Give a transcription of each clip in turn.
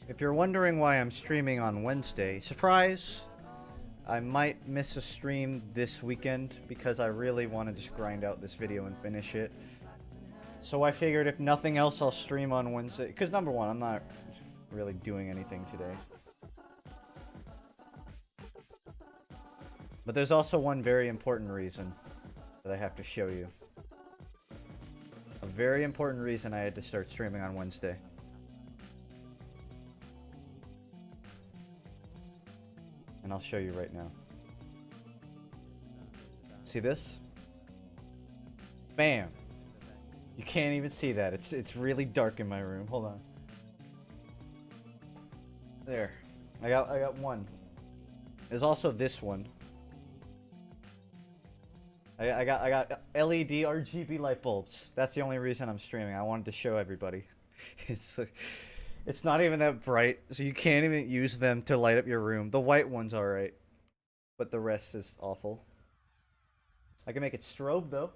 If you're wondering why I'm streaming on Wednesday, surprise! I might miss a stream this weekend because I really want to just grind out this video and finish it. So I figured if nothing else, I'll stream on Wednesday. Because number one, I'm not really doing anything today. But there's also one very important reason that I have to show you. A very important reason I had to start streaming on Wednesday. And I'll show you right now. See this? Bam! You can't even see that. It's really dark in my room. Hold on. There. I got one. There's also this one. I got LED RGB light bulbs. That's the only reason I'm streaming. I wanted to show everybody. It's not even that bright, so you can't even use them to light up your room. The white one's alright, but the rest is awful. I can make it strobe though.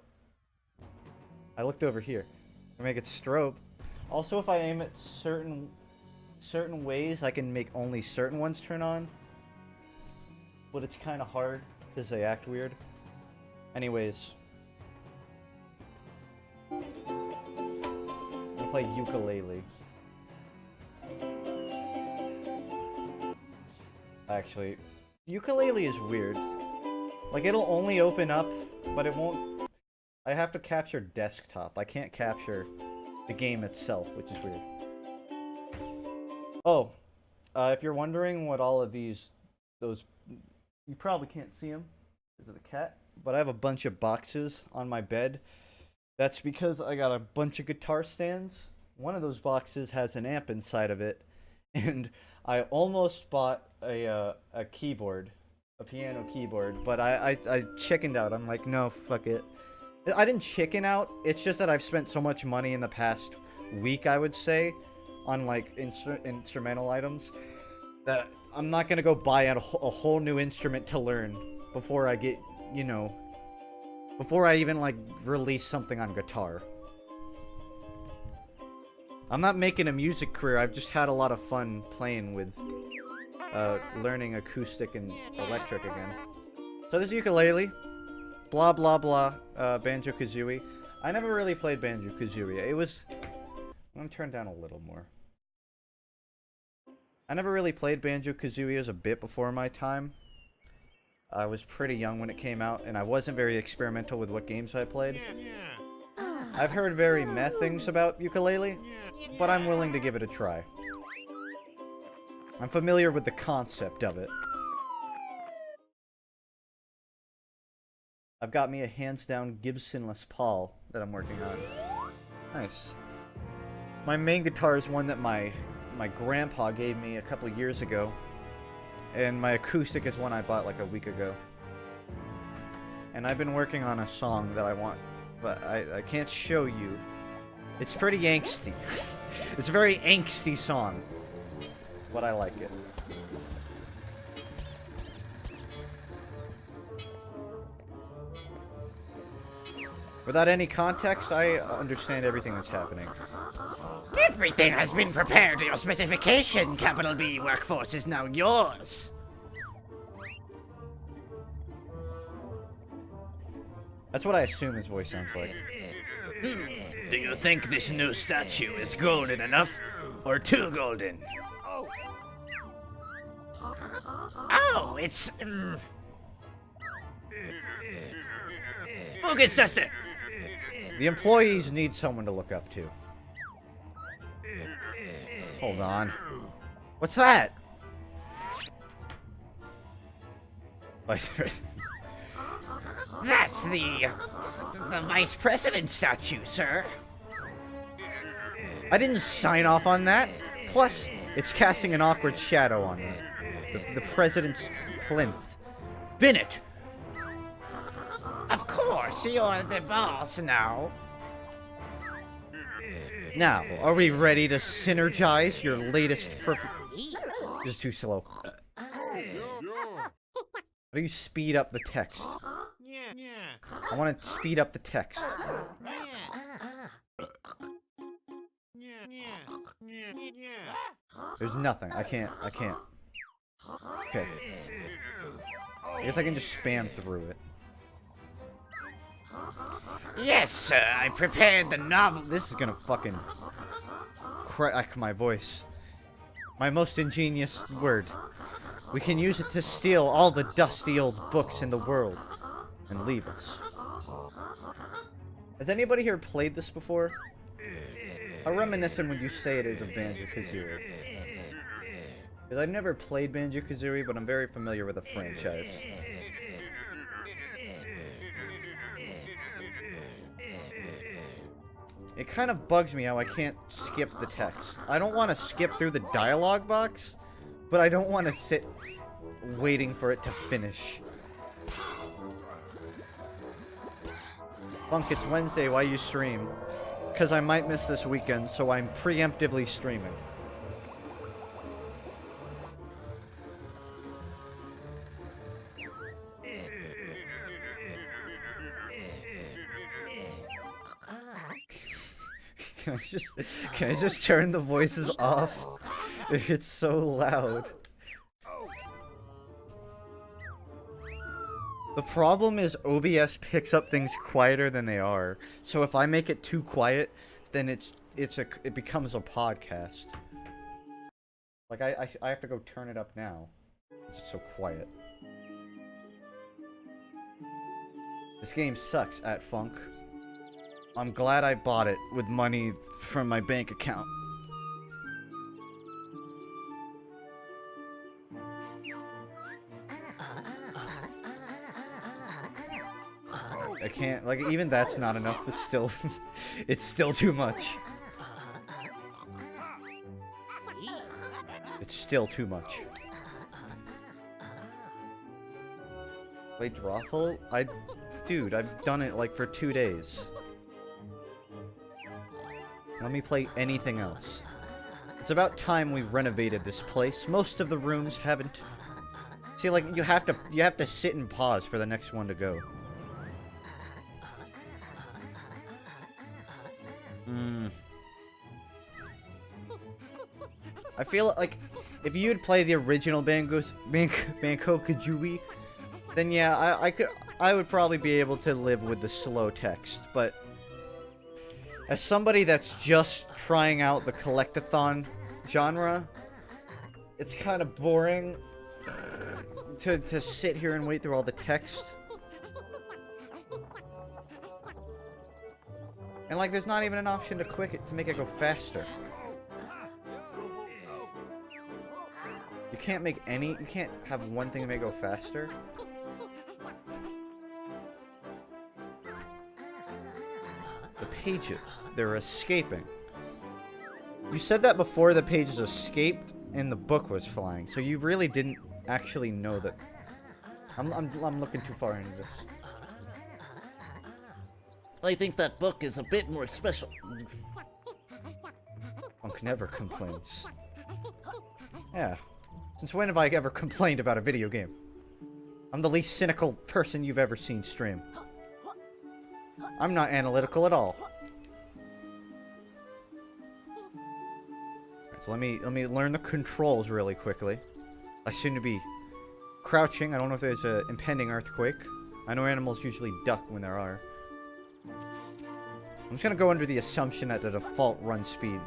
I looked over here. I can make it strobe. Also, if I aim at certain ways, I can make only certain ones turn on. But it's kind of hard because they act weird. Anyways, I'm gonna play Yooka Laylee. Actually, Yooka Laylee is weird. Like, it'll only open up, but it won't. I have to capture desktop. I can't capture the game itself, which is weird. Oh, if you're wondering what all of those, you probably can't see them because of the cat. But I have a bunch of boxes on my bed. That's because I got a bunch of guitar stands. One of those boxes has an amp inside of it. And I almost bought a keyboard. A piano keyboard. But I chickened out. I'm like, no, fuck it. I didn't chicken out. It's just that I've spent so much money in the past week, I would say, on like instrumental items, that I'm not going to go buy a whole new instrument to learn before I get... You know, before I even, like, release something on guitar. I'm not making a music career, I've just had a lot of fun playing with, learning acoustic and electric again. So this is Yooka Laylee. Blah, blah, blah, Banjo-Kazooie. I never really played Banjo-Kazooie. It was... Let me turn down a little more. I never really played Banjo-Kazooie as a bit before my time. I was pretty young when it came out, and I wasn't very experimental with what games I played. I've heard very meh things about Yooka Laylee, but I'm willing to give it a try. I'm familiar with the concept of it. I've got me a hands-down Gibson Les Paul that I'm working on. Nice. My main guitar is one that my grandpa gave me a couple years ago. And my acoustic is one I bought like a week ago. And I've been working on a song that I want, but I can't show you. It's pretty angsty. It's a very angsty song, but I like it. Without any context, I understand everything that's happening. Everything has been prepared to your specification. Capital B workforce is now yours. That's what I assume his voice sounds like. Do you think this new statue is golden enough? Or too golden? Oh, it's... Focus tester! The employees need someone to look up to. Hold on. What's that? That's the vice president statue, sir. I didn't sign off on that. Plus, it's casting an awkward shadow on the president's plinth. Bin it! Of course, you're the boss now. Now, are we ready to synergize your latest perfect... This is too slow. How do you speed up the text? I want to speed up the text. There's nothing. I can't. Okay. I guess I can just spam through it. Yes, sir, I prepared the novel. This is gonna fucking crack my voice. My most ingenious word. We can use it to steal all the dusty old books in the world and leave us. Has anybody here played this before? How reminiscent would you say it is of Banjo-Kazooie? Because I've never played Banjo-Kazooie, but I'm very familiar with the franchise. It kind of bugs me how I can't skip the text. I don't want to skip through the dialogue box, but I don't want to sit waiting for it to finish. Funk, it's Wednesday, why you stream? Because I might miss this weekend, so I'm preemptively streaming. Can I just turn the voices off? It's so loud. The problem is OBS picks up things quieter than they are. So if I make it too quiet, then it becomes a podcast. Like I have to go turn it up now. It's so quiet. This game sucks at Funk. I'm glad I bought it with money from my bank account. I can't, like, even that's not enough. It's still, it's still too much. It's still too much. Wait, Drawful? Dude, I've done it, like, for 2 days. Let me play anything else. It's about time we renovated this place. Most of the rooms haven't. See, like, you have to sit and pause for the next one to go. I feel like if you'd play the original Banjo-Kazooie, then yeah, I would probably be able to live with the slow text, but as somebody that's just trying out the collectathon genre, it's kind of boring to sit here and wait through all the text. And like, there's not even an option to to make it go faster. You can't have one thing to make it go faster. The pages, they're escaping. You said that before the pages escaped and the book was flying, so you really didn't actually know that. I'm looking too far into this. I think that book is a bit more special. Funk never complains. Yeah. Since when have I ever complained about a video game? I'm the least cynical person you've ever seen stream. I'm not analytical at all. Right, so let me learn the controls really quickly. I seem to be crouching. I don't know if there's an impending earthquake. I know animals usually duck when there are. I'm just gonna go under the assumption that the default run speed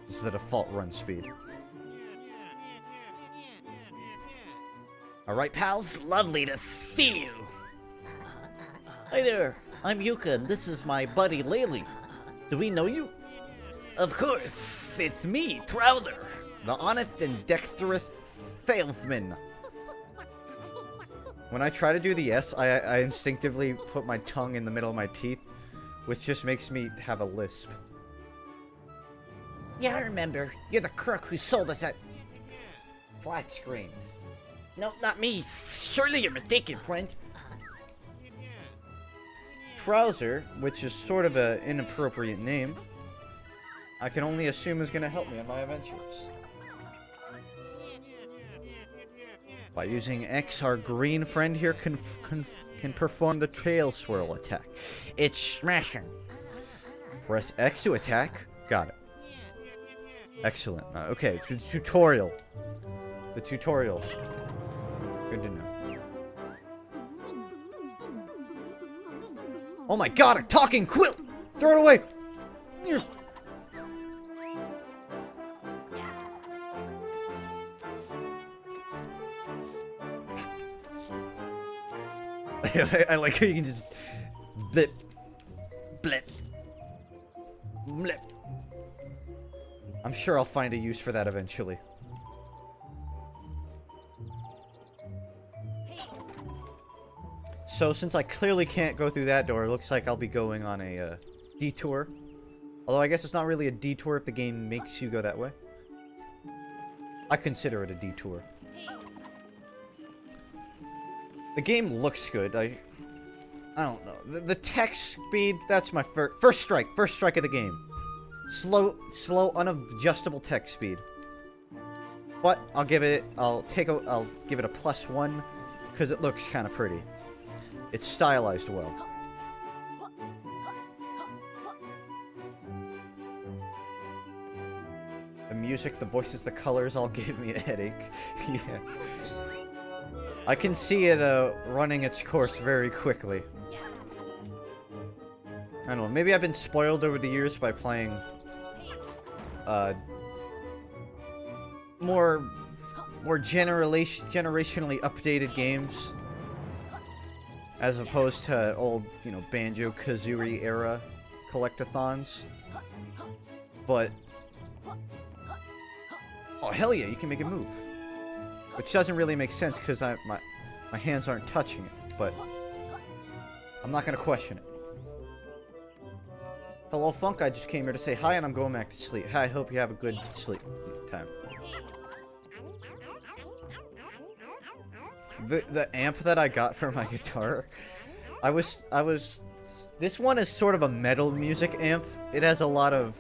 is the default run speed. Alright, pals, lovely to see you. Hi there, I'm Yooka, and this is my buddy Laylee. Do we know you? Of course, it's me, Trouser. The honest and dexterous salesman. When I try to do the S, I instinctively put my tongue in the middle of my teeth, which just makes me have a lisp. Yeah, I remember. You're the crook who sold us that flat screen. No, not me. Surely you're mistaken, friend. Trouser, which is sort of an inappropriate name, I can only assume is going to help me on my adventures. By using X, our green friend here can perform the tail swirl attack. It's smashing. Press X to attack. Got it. Excellent. Okay, the tutorial. The tutorial. Good to know. Oh my god, a talking quilt! Throw it away! I like how you can just blip, blip, blip. I'm sure I'll find a use for that eventually. So since I clearly can't go through that door, it looks like I'll be going on a detour. Although I guess it's not really a detour if the game makes you go that way. I consider it a detour. The game looks good. I don't know. The text speed, that's my first strike of the game. Slow, unadjustable text speed. But I'll give it a +1 because it looks kind of pretty. It's stylized well. The music, the voices, the colors all give me a headache. Yeah. I can see it running its course very quickly. I don't know, maybe I've been spoiled over the years by playing more generationally updated games as opposed to old, you know, Banjo-Kazooie era collectathons. But oh hell yeah, you can make it move. Which doesn't really make sense because my hands aren't touching it, but I'm not gonna question it. Hello, FUNKe. I just came here to say hi, and I'm going back to sleep. Hi, I hope you have a good sleep time. The amp that I got for my guitar, this one is sort of a metal music amp. It has a lot of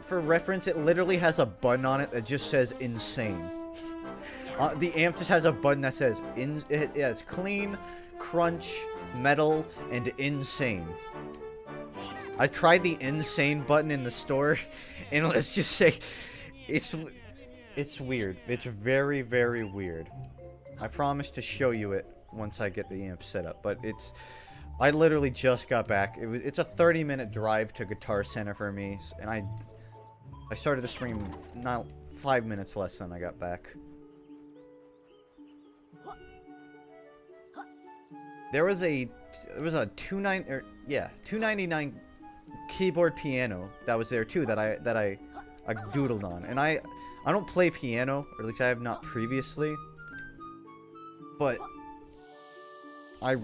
for reference, it literally has a button on it that just says insane. The amp just has a button that says it has clean, crunch, metal, and insane. I tried the insane button in the store, and let's just say, it's weird. It's very, very weird. I promise to show you it once I get the amp set up, but I literally just got back. It's a 30-minute drive to Guitar Center for me, and I started the stream not 5 minutes less than I got back. There was a $299 keyboard piano that was there too that I doodled on, and I don't play piano, or at least I have not previously, but I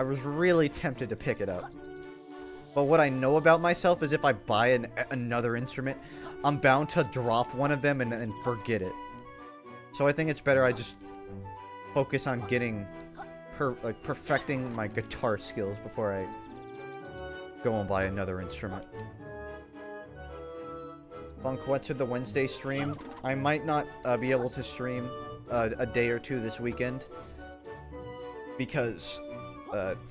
was really tempted to pick it up. But what I know about myself is if I buy another instrument, I'm bound to drop one of them and forget it. So I think it's better I just focus on perfecting my guitar skills before I go and buy another instrument. FUNKe, what's with the Wednesday stream? I might not be able to stream a day or two this weekend because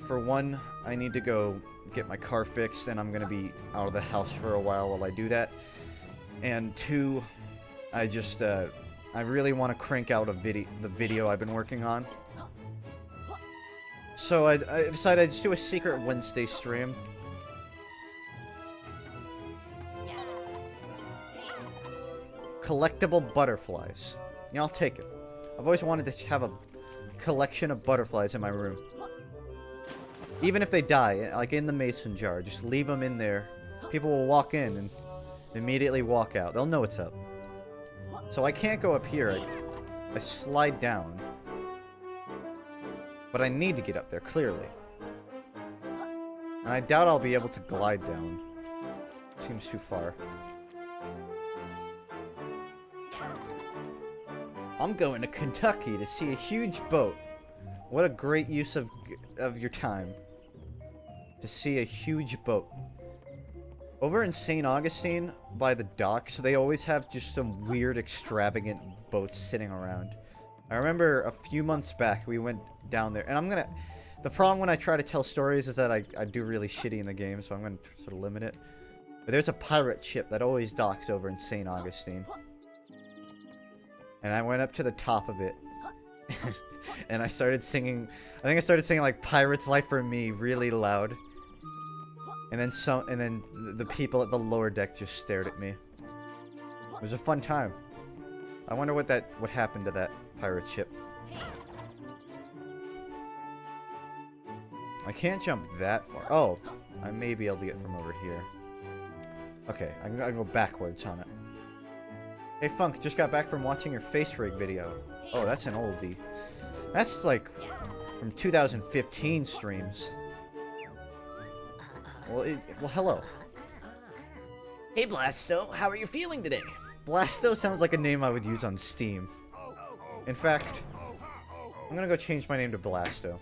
for one, I need to go get my car fixed, and I'm gonna be out of the house for a while I do that. And two, I really want to crank out the video I've been working on. So I decided I'd just do a secret Wednesday stream. Collectible butterflies. Yeah, I'll take it. I've always wanted to have a collection of butterflies in my room. Even if they die, like in the mason jar, just leave them in there. People will walk in and immediately walk out. They'll know it's up. So I can't go up here. I slide down. But I need to get up there, clearly. And I doubt I'll be able to glide down. Seems too far. I'm going to Kentucky to see a huge boat. What a great use of your time. To see a huge boat. Over in St. Augustine, by the docks, they always have just some weird, extravagant boats sitting around. I remember a few months back, we went down there, and the problem when I try to tell stories is that I do really shitty in the game, so I'm gonna sort of limit it. But there's a pirate ship that always docks over in St. Augustine. And I went up to the top of it, and I started singing, I think I started singing like Pirate's Life for Me really loud. And then the people at the lower deck just stared at me. It was a fun time. I wonder what happened to that pirate ship. I can't jump that far. Oh, I may be able to get from over here. Okay, I can go backwards on it. Hey Funk, just got back from watching your face rig video. Oh, that's an oldie. That's like from 2015 streams. Well, hello. Hey, Blasto, how are you feeling today? Blasto sounds like a name I would use on Steam. In fact, I'm gonna go change my name to Blasto.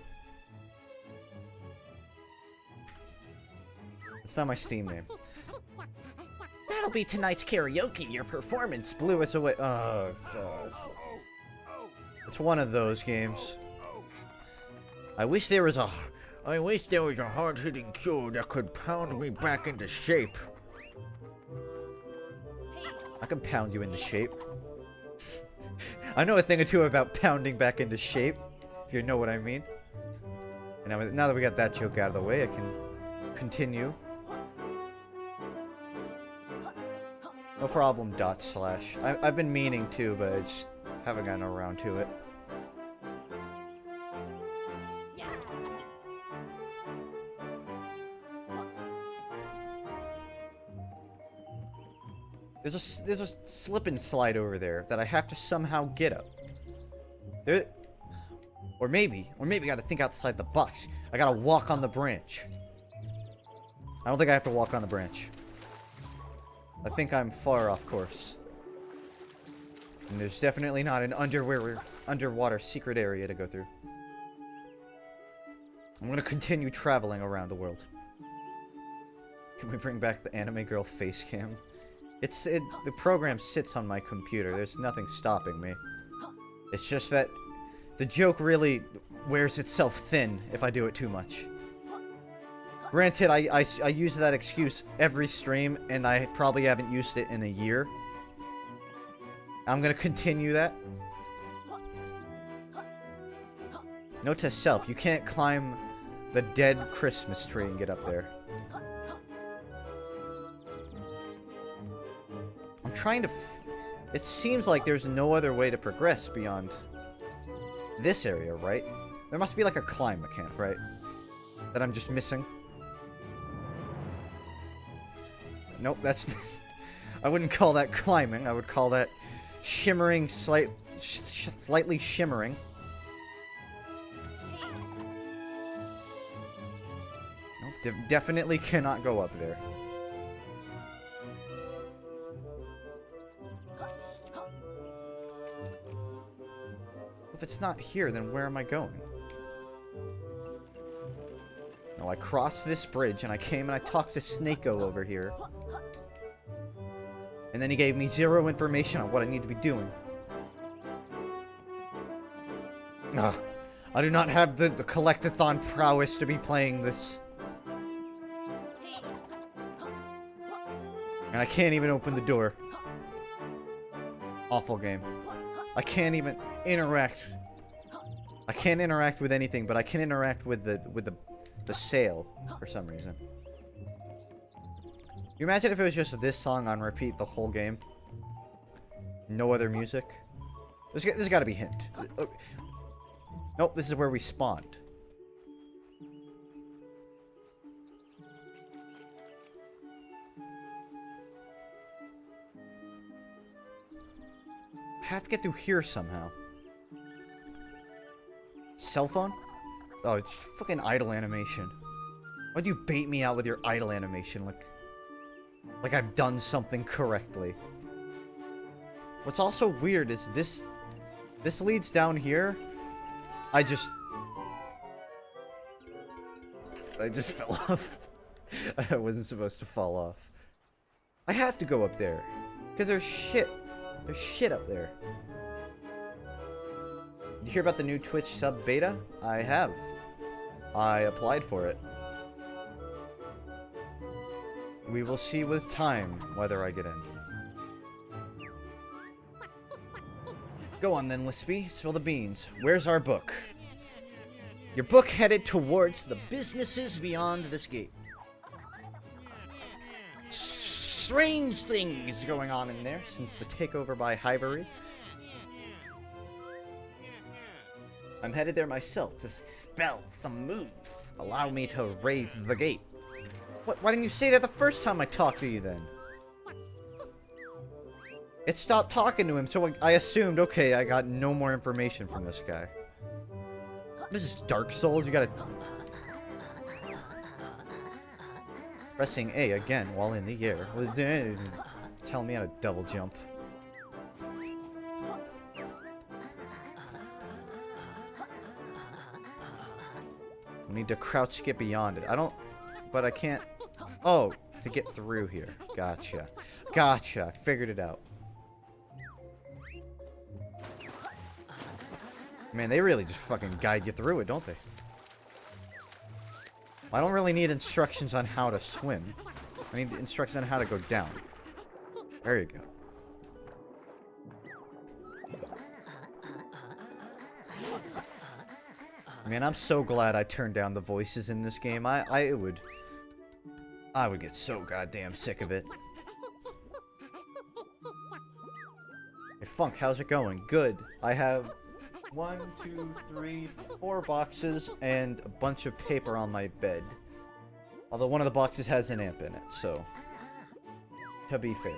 It's not my Steam name. That'll be tonight's karaoke, your performance. Blew us away. Oh, God. It's one of those games. I wish there was a hard-hitting cure that could pound me back into shape. I can pound you into shape. I know a thing or two about pounding back into shape, if you know what I mean. And now that we got that joke out of the way, I can continue. No problem, .. I've been meaning to, but I just haven't gotten around to it. There's a slip and slide over there that I have to somehow get up. Or maybe I gotta think outside the box. I gotta walk on the branch. I don't think I have to walk on the branch. I think I'm far off course. And there's definitely not an underwater secret area to go through. I'm gonna continue traveling around the world. Can we bring back the anime girl face cam? The program sits on my computer. There's nothing stopping me. It's just that the joke really wears itself thin if I do it too much. Granted, I use that excuse every stream, and I probably haven't used it in a year. I'm gonna continue that. Note to self, you can't climb the dead Christmas tree and get up there. I'm trying to... It seems like there's no other way to progress beyond this area, right? There must be like a climb mechanic, right? That I'm just missing. Nope, that's... I wouldn't call that climbing. I would call that shimmering, slightly shimmering. Nope, definitely cannot go up there. If it's not here, then where am I going? No, I crossed this bridge, and I came and I talked to Snako over here. And then he gave me zero information on what I need to be doing. Ugh. I do not have the collectathon prowess to be playing this. And I can't even open the door. Awful game. I can't even interact I can't interact with anything, but I can interact with the sail for some reason. You imagine if it was just this song on repeat the whole game? No other music? There's got to be a hint. Nope, this is where we spawned. I have to get through here somehow. Cell phone? Oh, it's fucking idle animation. Why'd you bait me out with your idle animation? Like I've done something correctly. What's also weird is this leads down here. I just fell off. I wasn't supposed to fall off. I have to go up there. Because there's shit. There's shit up there. Did you hear about the new Twitch sub beta? I have. I applied for it. We will see with time whether I get in. Go on then, Lispy. Spill the beans. Where's our book? Your book headed towards the businesses beyond this gate. Strange things going on in there since the takeover by Hivery. I'm headed there myself to spell some moves. Allow me to raise the gate. What? Why didn't you say that the first time I talked to you then? It stopped talking to him, so I assumed, okay, I got no more information from this guy. What is this, Dark Souls? You gotta... Pressing A again while in the air. Tell me how to double jump. I need to crouch skip beyond it. I don't... But I can't... Oh, to get through here. Gotcha. Gotcha. I figured it out. Man, they really just fucking guide you through it, don't they? I don't really need instructions on how to swim. I need instructions on how to go down. There you go. Man, I'm so glad I turned down the voices in this game. I would get so goddamn sick of it. Hey, Funk, how's it going? Good. I have 1, 2, 3, 4 boxes and a bunch of paper on my bed. Although one of the boxes has an amp in it, so... To be fair.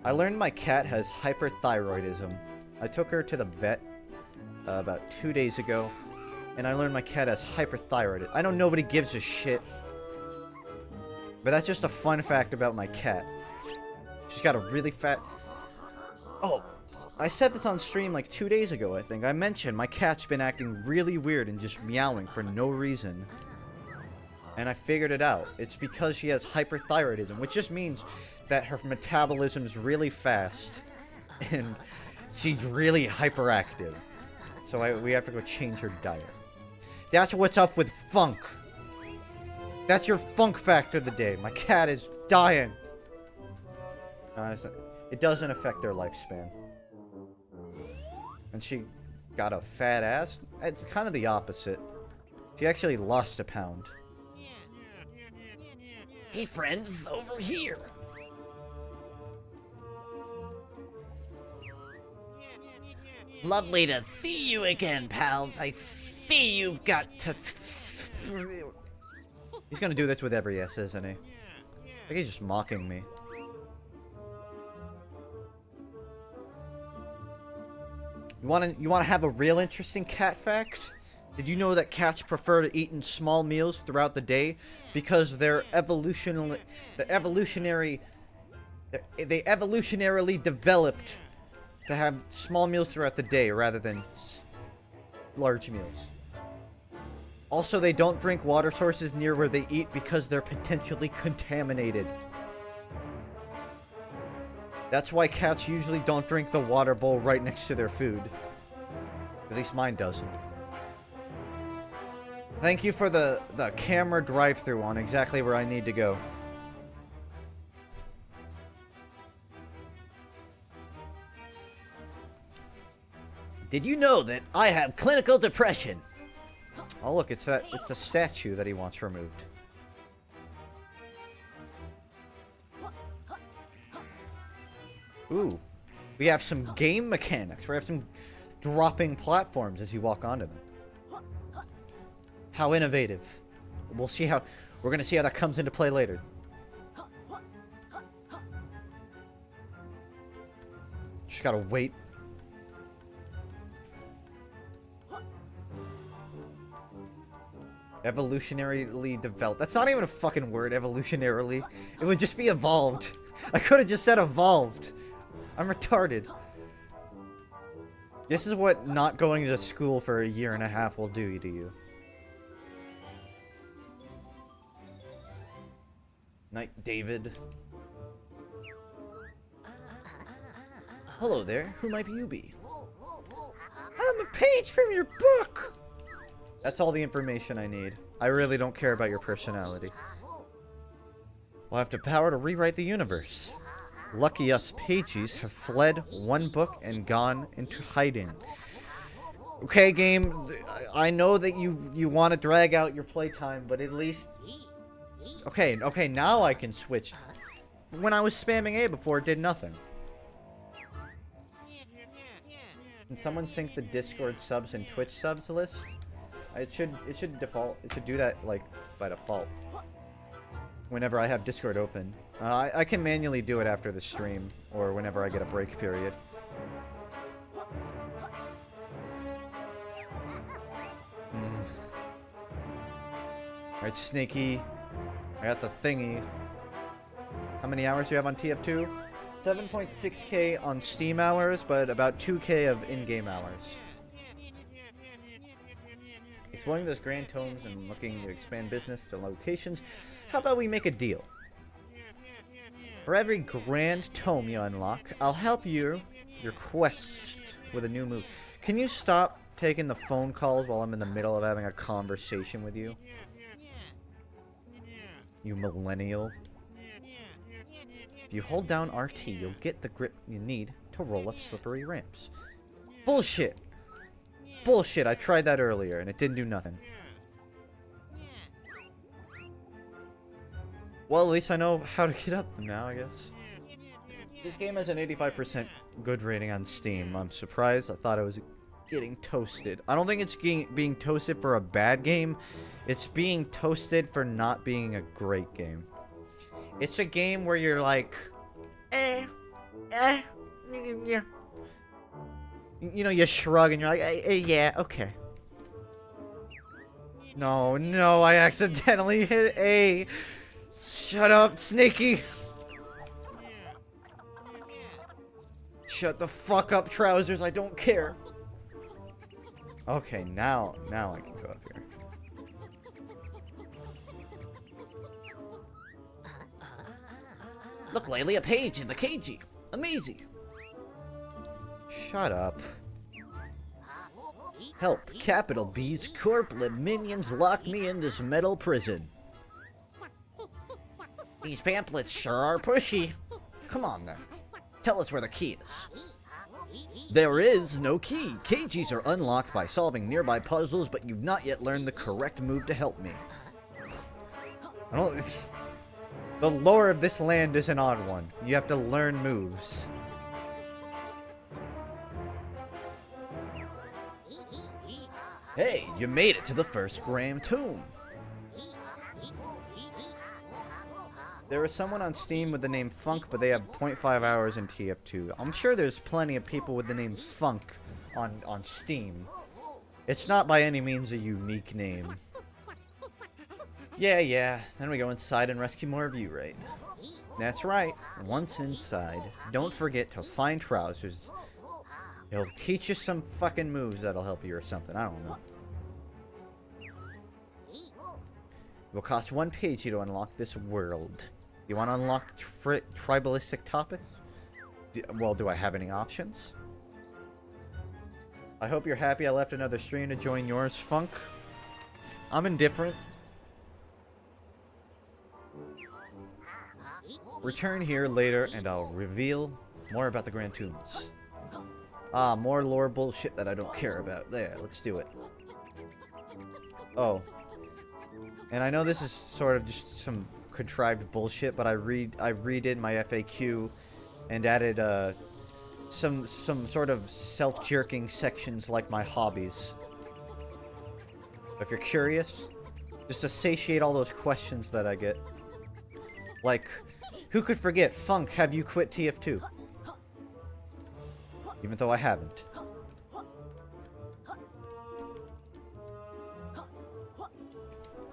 I learned my cat has hyperthyroidism. I took her to the vet about 2 days ago, and I learned my cat has hyperthyroidism. I know nobody gives a shit, but that's just a fun fact about my cat. She's got a really fat... Oh! I said this on stream like 2 days ago, I think. I mentioned my cat's been acting really weird and just meowing for no reason. And I figured it out. It's because she has hyperthyroidism, which just means that her metabolism's really fast. And she's really hyperactive. So we have to go change her diet. That's what's up with Funk. That's your Funk fact of the day. My cat is dying. No, it doesn't affect their lifespan. And she got a fat ass? It's kind of the opposite. She actually lost a pound. Hey friends, over here. Lovely to see you again, pal. I see you've got to... He's gonna do this with every S, isn't he? I think he's just mocking me. You wanna have a real interesting cat fact? Did you know that cats prefer to eat in small meals throughout the day because they evolutionarily developed to have small meals throughout the day rather than large meals. Also, they don't drink water sources near where they eat because they're potentially contaminated. That's why cats usually don't drink the water bowl right next to their food. At least mine doesn't. Thank you for the camera drive-through on exactly where I need to go. Did you know that I have clinical depression? Oh look, it's the statue that he wants removed. Ooh. We have some game mechanics. We have some dropping platforms as you walk onto them. How innovative. We'll see how... We're gonna see how that comes into play later. Just gotta wait. Evolutionarily developed. That's not even a fucking word, evolutionarily. It would just be evolved. I could have just said evolved. I'm retarded. This is what not going to school for a year and a half will do to you. Night, David. Hello there. Who might you be? I'm a page from your book! That's all the information I need. I really don't care about your personality. We'll have the power to rewrite the universe. Lucky us pages have fled one book and gone into hiding. Okay, game, I know that you want to drag out your playtime, but at least... Okay, now I can switch. When I was spamming A before, it did nothing. Can someone sync the Discord subs and Twitch subs list? It should default. It should do that like by default. Whenever I have Discord open, I can manually do it after the stream or whenever I get a break period. Alright, Snaky. I got the thingy. How many hours do you have on TF2? 7.6k on Steam hours, but about 2k of in-game hours. Exploring those grand tomes and looking to expand business to locations. How about we make a deal? For every grand tome you unlock, I'll help you your quest with a new move. Can you stop taking the phone calls while I'm in the middle of having a conversation with you? You millennial. If you hold down RT, you'll get the grip you need to roll up slippery ramps. Bullshit! Bullshit, I tried that earlier and it didn't do nothing. Well, at least I know how to get up them now, I guess. This game has an 85% good rating on Steam. I'm surprised. I thought it was getting toasted. I don't think it's being toasted for a bad game. It's being toasted for not being a great game. It's a game where you're like, yeah. You know, you shrug and you're like, yeah, okay. No, I accidentally hit A. Shut up, Snaky. Shut the fuck up, Trousers. I don't care. Okay, now I can go up here. Look, Laylee, a page in the KG. Amazing. Shut up. Help, capital B's corporate minions lock me in this metal prison. These pamphlets sure are pushy. Come on then. Tell us where the key is. There is no key. KGs are unlocked by solving nearby puzzles, but you've not yet learned the correct move to help me. I don't... The lore of this land is an odd one. You have to learn moves. Hey, you made it to the first Grand Tomb. There is someone on Steam with the name FUNKe, but they have 0.5 hours in TF2. I'm sure there's plenty of people with the name FUNKe on Steam. It's not by any means a unique name. Yeah. Then we go inside and rescue more of you, right? That's right. Once inside, don't forget to find Trousers. He'll teach you some fucking moves that'll help you or something. I don't know. It will cost 1 page to unlock this world. You want to unlock tribalistic topics? Well, do I have any options? I hope you're happy I left another stream to join yours, FUNKe. I'm indifferent. Return here later and I'll reveal more about the Grand Tombs. Ah, more lore bullshit that I don't care about. There, let's do it. Oh. And I know this is sort of just some contrived bullshit, but I redid my FAQ and added some sort of self-jerking sections like my hobbies. If you're curious, just to satiate all those questions that I get. Like, who could forget, Funk, have you quit TF2? Even though I haven't.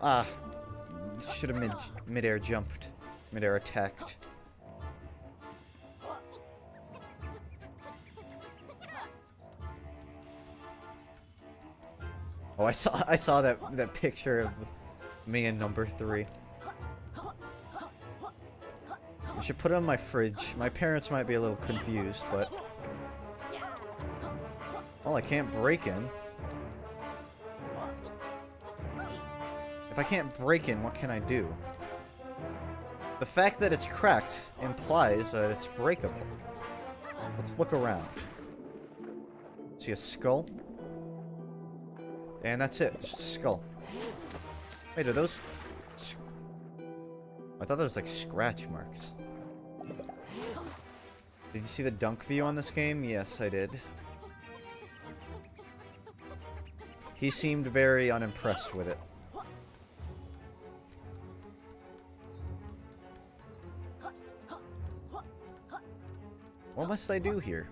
Ah, should have mid-air jumped. Mid-air attacked. Oh, I saw that picture of me in number 3. I should put it on my fridge. My parents might be a little confused, but... Well, I can't break in. If I can't break in, what can I do? The fact that it's cracked implies that it's breakable. Let's look around. See a skull? And that's it. Just a skull. Wait, are those... I thought those like scratch marks. Did you see the dunk view on this game? Yes, I did. He seemed very unimpressed with it. What must I do here?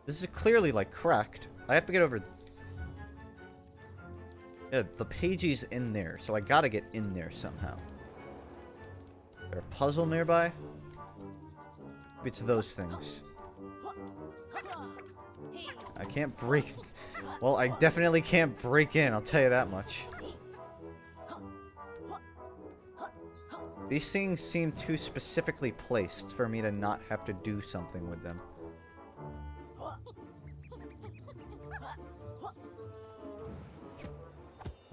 This is clearly, like, cracked. I have to get over... Yeah, the pagey's in there, so I gotta get in there somehow. Is there a puzzle nearby? Maybe it's those things. I can't break... Well, I definitely can't break in, I'll tell you that much. These things seem too specifically placed for me to not have to do something with them.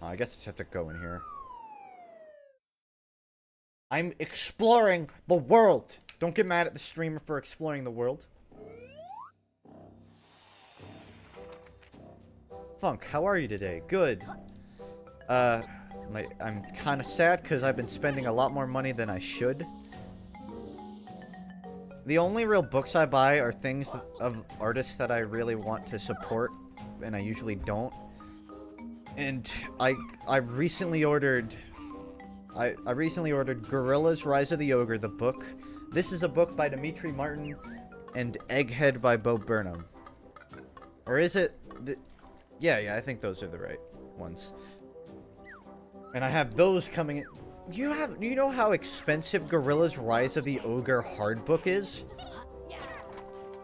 Oh, I guess I just have to go in here. I'm exploring the world! Don't get mad at the streamer for exploring the world. Funk, how are you today? Good. I'm kind of sad because I've been spending a lot more money than I should. The only real books I buy are things of artists that I really want to support, and I usually don't. And I recently ordered Gorilla's Rise of the Ogre, the book. This is a book by Dimitri Martin and Egghead by Bo Burnham. Or is it? Yeah, I think those are the right ones. And I have those coming in. You know how expensive Gorilla's Rise of the Ogre hard book is?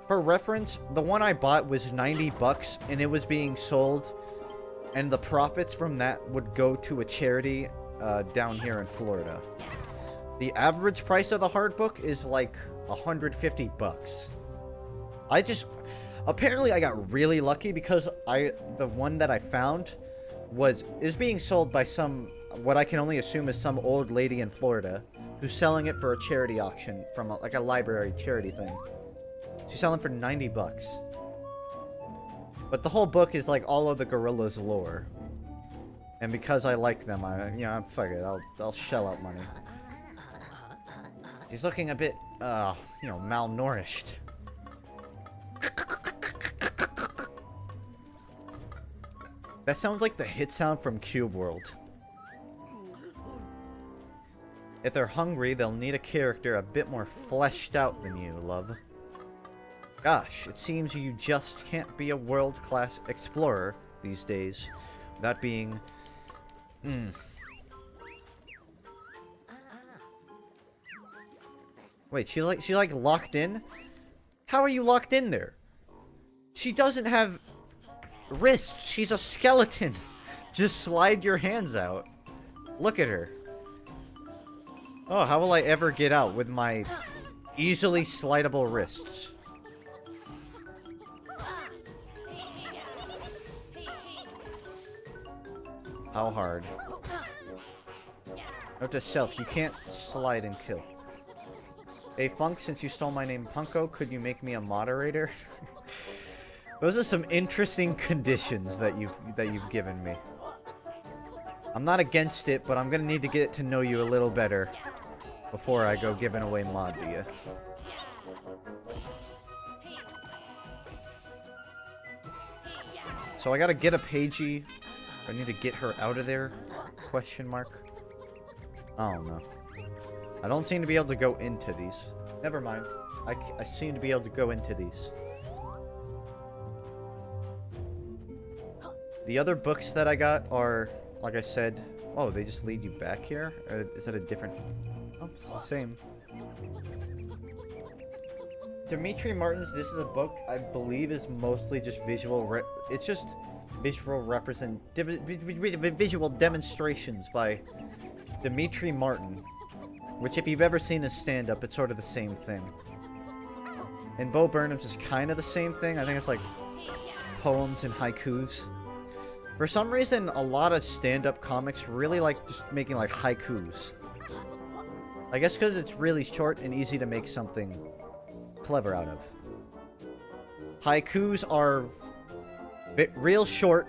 For reference, the one I bought was 90 bucks and it was being sold, and the profits from that would go to a charity down here in Florida. The average price of the hard book is like 150 bucks. Apparently I got really lucky because the one that I found is being sold by what I can only assume is some old lady in Florida who's selling it for a charity auction from like a library charity thing. She's selling for 90 bucks. But the whole book is like all of the Gorillas lore. And because I like them, fuck it, I'll shell out money. She's looking a bit, malnourished. That sounds like the hit sound from Cube World. If they're hungry, they'll need a character a bit more fleshed out than you, love. Gosh, it seems you just can't be a world-class explorer these days without being... Wait, she's like locked in? How are you locked in there? She doesn't have wrists. She's a skeleton. Just slide your hands out. Look at her. Oh, how will I ever get out with my easily slidable wrists? How hard? Note to self, you can't slide and kill. Hey Funk, since you stole my name Punko, could you make me a moderator? Those are some interesting conditions that you've given me. I'm not against it, but I'm gonna need to get to know you a little better before I go giving away mod to you. So I gotta get a Pagey. I need to get her out of there? Question mark. I don't know. I don't seem to be able to go into these. Never mind. I seem to be able to go into these. The other books that I got are, like I said... Oh, they just lead you back here? Or is that a different... Oh, it's the same. Dimitri Martin's This Is a Book, I believe, is mostly just visual... It's just visual visual demonstrations by Dimitri Martin. Which, if you've ever seen his stand-up, it's sort of the same thing. And Bo Burnham's is kind of the same thing. I think it's like poems and haikus. For some reason, a lot of stand-up comics really like just making like haikus. I guess because it's really short and easy to make something clever out of. Haikus are real short,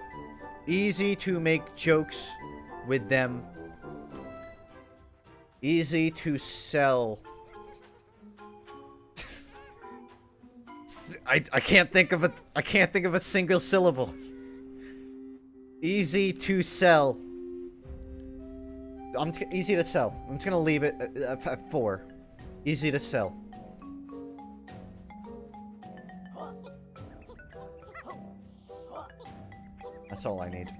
easy to make jokes with them. Easy to sell. I can't think of a single syllable. Easy to sell. Easy to sell. I'm just gonna leave it at 4. Easy to sell. That's all I need.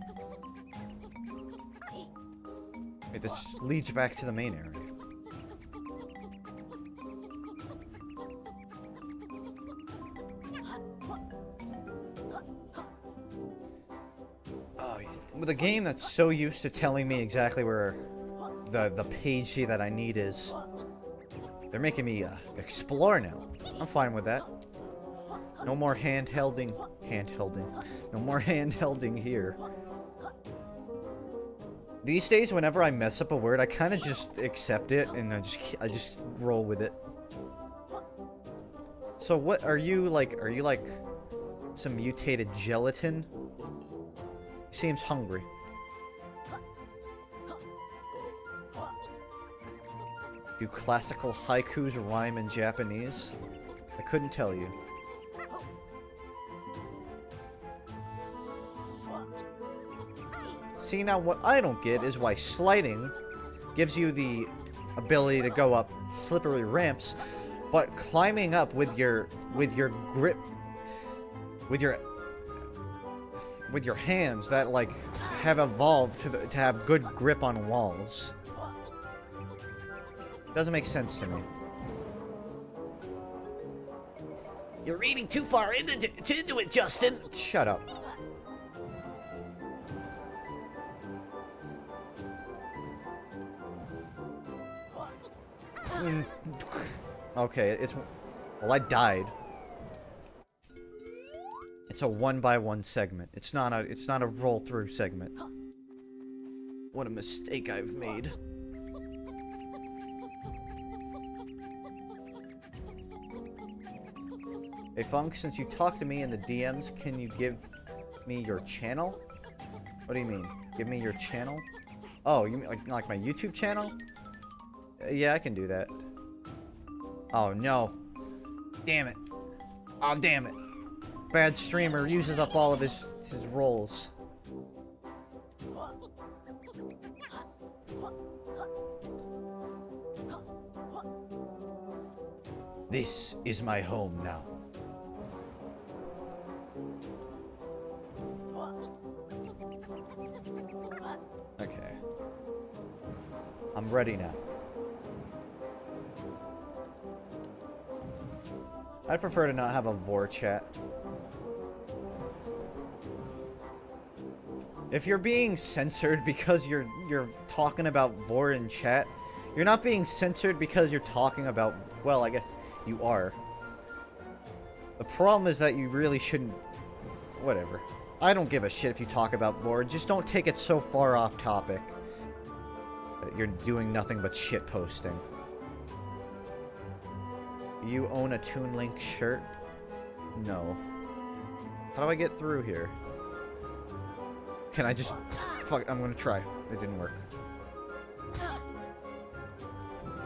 Wait, this leads back to the main area. Oh, with a game that's so used to telling me exactly where the page that I need is, they're making me explore now. I'm fine with that. No more handhelding. No more handhelding here. These days, whenever I mess up a word, I kind of just accept it and I just roll with it. So what are you like? Are you like some mutated gelatin? Seems hungry. Do classical haikus rhyme in Japanese? I couldn't tell you. See, now what I don't get is why sliding gives you the ability to go up slippery ramps, but climbing up with your grip, with your hands that like have evolved to have good grip on walls. Doesn't make sense to me. You're reading too far into it, Justin. Shut up. Okay, it's... Well, I died. It's a 1-by-1 segment. It's not a roll-through segment. What a mistake I've made. Hey Funk, since you talked to me in the DMs, can you give me your channel? What do you mean? Give me your channel? Oh, you mean like my YouTube channel? Yeah, I can do that. Oh no. Damn it. Oh damn it. Bad streamer uses up all of his rolls. This is my home now. Okay. I'm ready now. I'd prefer to not have a vor chat. If you're being censored because you're talking about vor in chat, you're not being censored because you're talking about, well, I guess you are. The problem is that you really shouldn't... Whatever. I don't give a shit if you talk about vor, just don't take it so far off topic that you're doing nothing but shit posting. You own a Toon Link shirt? No. How do I get through here? Can I just... Fuck, I'm gonna try. It didn't work.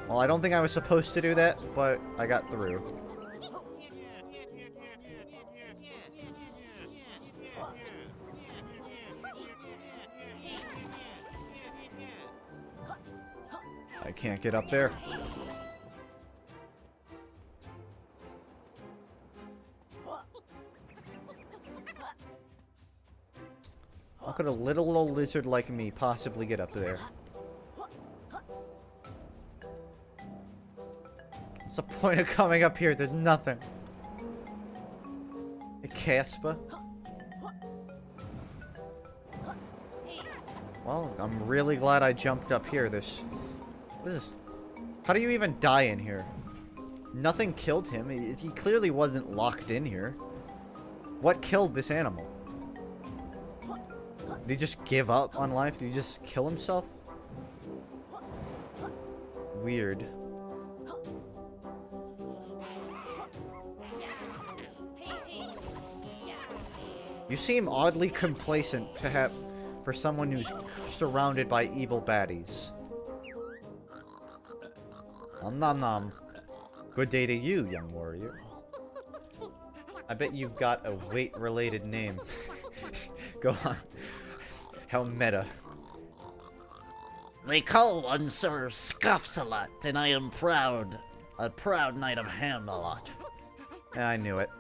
Well, I don't think I was supposed to do that, but I got through. I can't get up there. How could a little old lizard like me possibly get up there? What's the point of coming up here? There's nothing. A Caspa? Well, I'm really glad I jumped up here. This is... How do you even die in here? Nothing killed him. He clearly wasn't locked in here. What killed this animal? Did he just give up on life? Did he just kill himself? Weird. You seem oddly complacent to have for someone who's surrounded by evil baddies. Nom nom. Good day to you, young warrior. I bet you've got a weight-related name. Go on. How meta. They call one Sir Scuffsalot, and I am proud. A proud knight of Ham-a-Lot. Yeah, I knew it.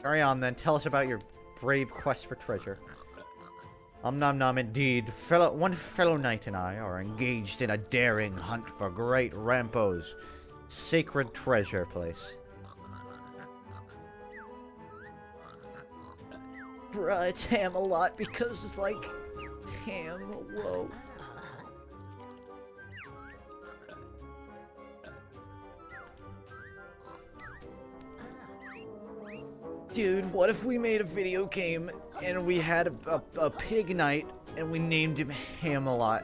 Carry on then. Tell us about your brave quest for treasure. Nom nom indeed. One fellow knight and I are engaged in a daring hunt for Great Rampo's sacred treasure place. Bruh, it's Ham-a-Lot because it's like... Ham, whoa. Dude, what if we made a video game and we had a pig knight and we named him Ham-a-Lot?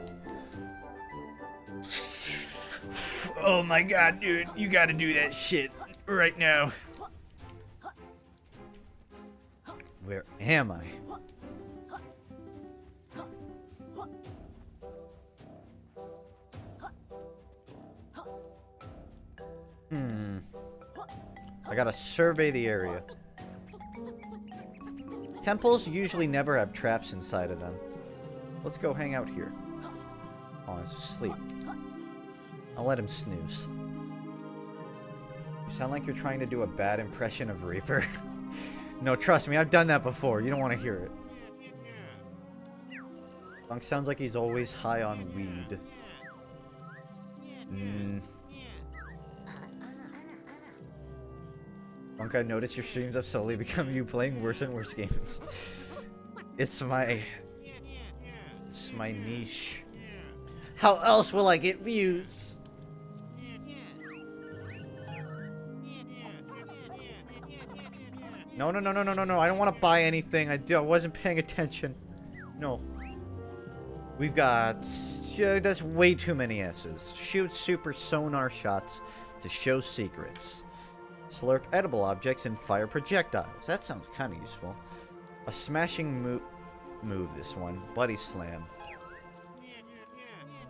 Oh my god, dude, you gotta do that shit right now. Where am I? I gotta survey the area. Temples usually never have traps inside of them. Let's go hang out here. Oh, he's asleep. I'll let him snooze. You sound like you're trying to do a bad impression of Reaper. No, trust me, I've done that before. You don't want to hear it. Funk sounds like he's always high on weed. Funk, I noticed your streams have slowly become you playing worse and worse games. It's my niche. How else will I get views? No, I don't want to buy anything. I wasn't paying attention. No. We've got... that's way too many S's. Shoot super sonar shots to show secrets. Slurp edible objects and fire projectiles. That sounds kind of useful. A smashing move, this one. Buddy slam.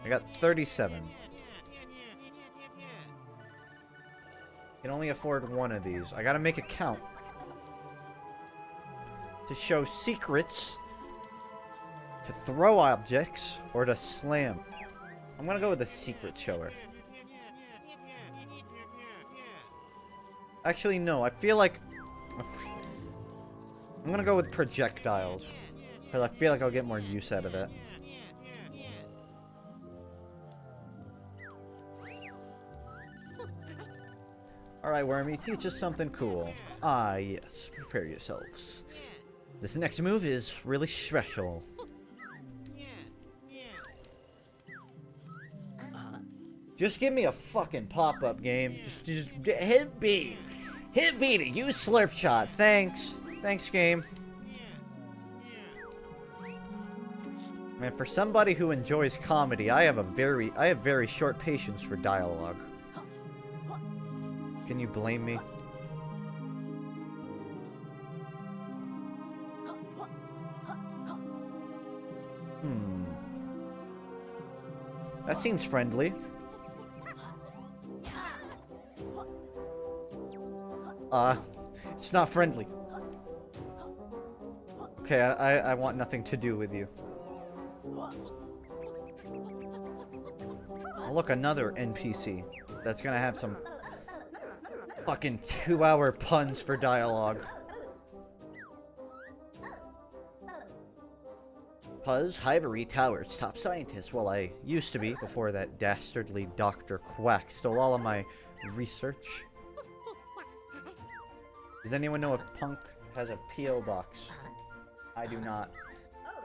I got 37. Can only afford one of these. I gotta make a count. To show secrets, to throw objects, or to slam. I'm gonna go with the secret shower. Actually, no. I feel like... I'm gonna go with projectiles. Because I feel like I'll get more use out of it. Alright, Wormy, teach us something cool. Ah, yes. Prepare yourselves. This next move is really special. Just give me a fucking pop-up game. Just hit B. Hit B to use Slurp Shot. Thanks. Thanks, game. Man, for somebody who enjoys comedy, I have very short patience for dialogue. Can you blame me? That seems friendly. It's not friendly. Okay, I want nothing to do with you. Oh, look, another NPC. That's gonna have some fucking 2-hour puns for dialogue. Puzz, Hivory Tower's top scientist. Well, I used to be before that dastardly Dr. Quack stole all of my research. Does anyone know if Punk has a P.O. box? I do not.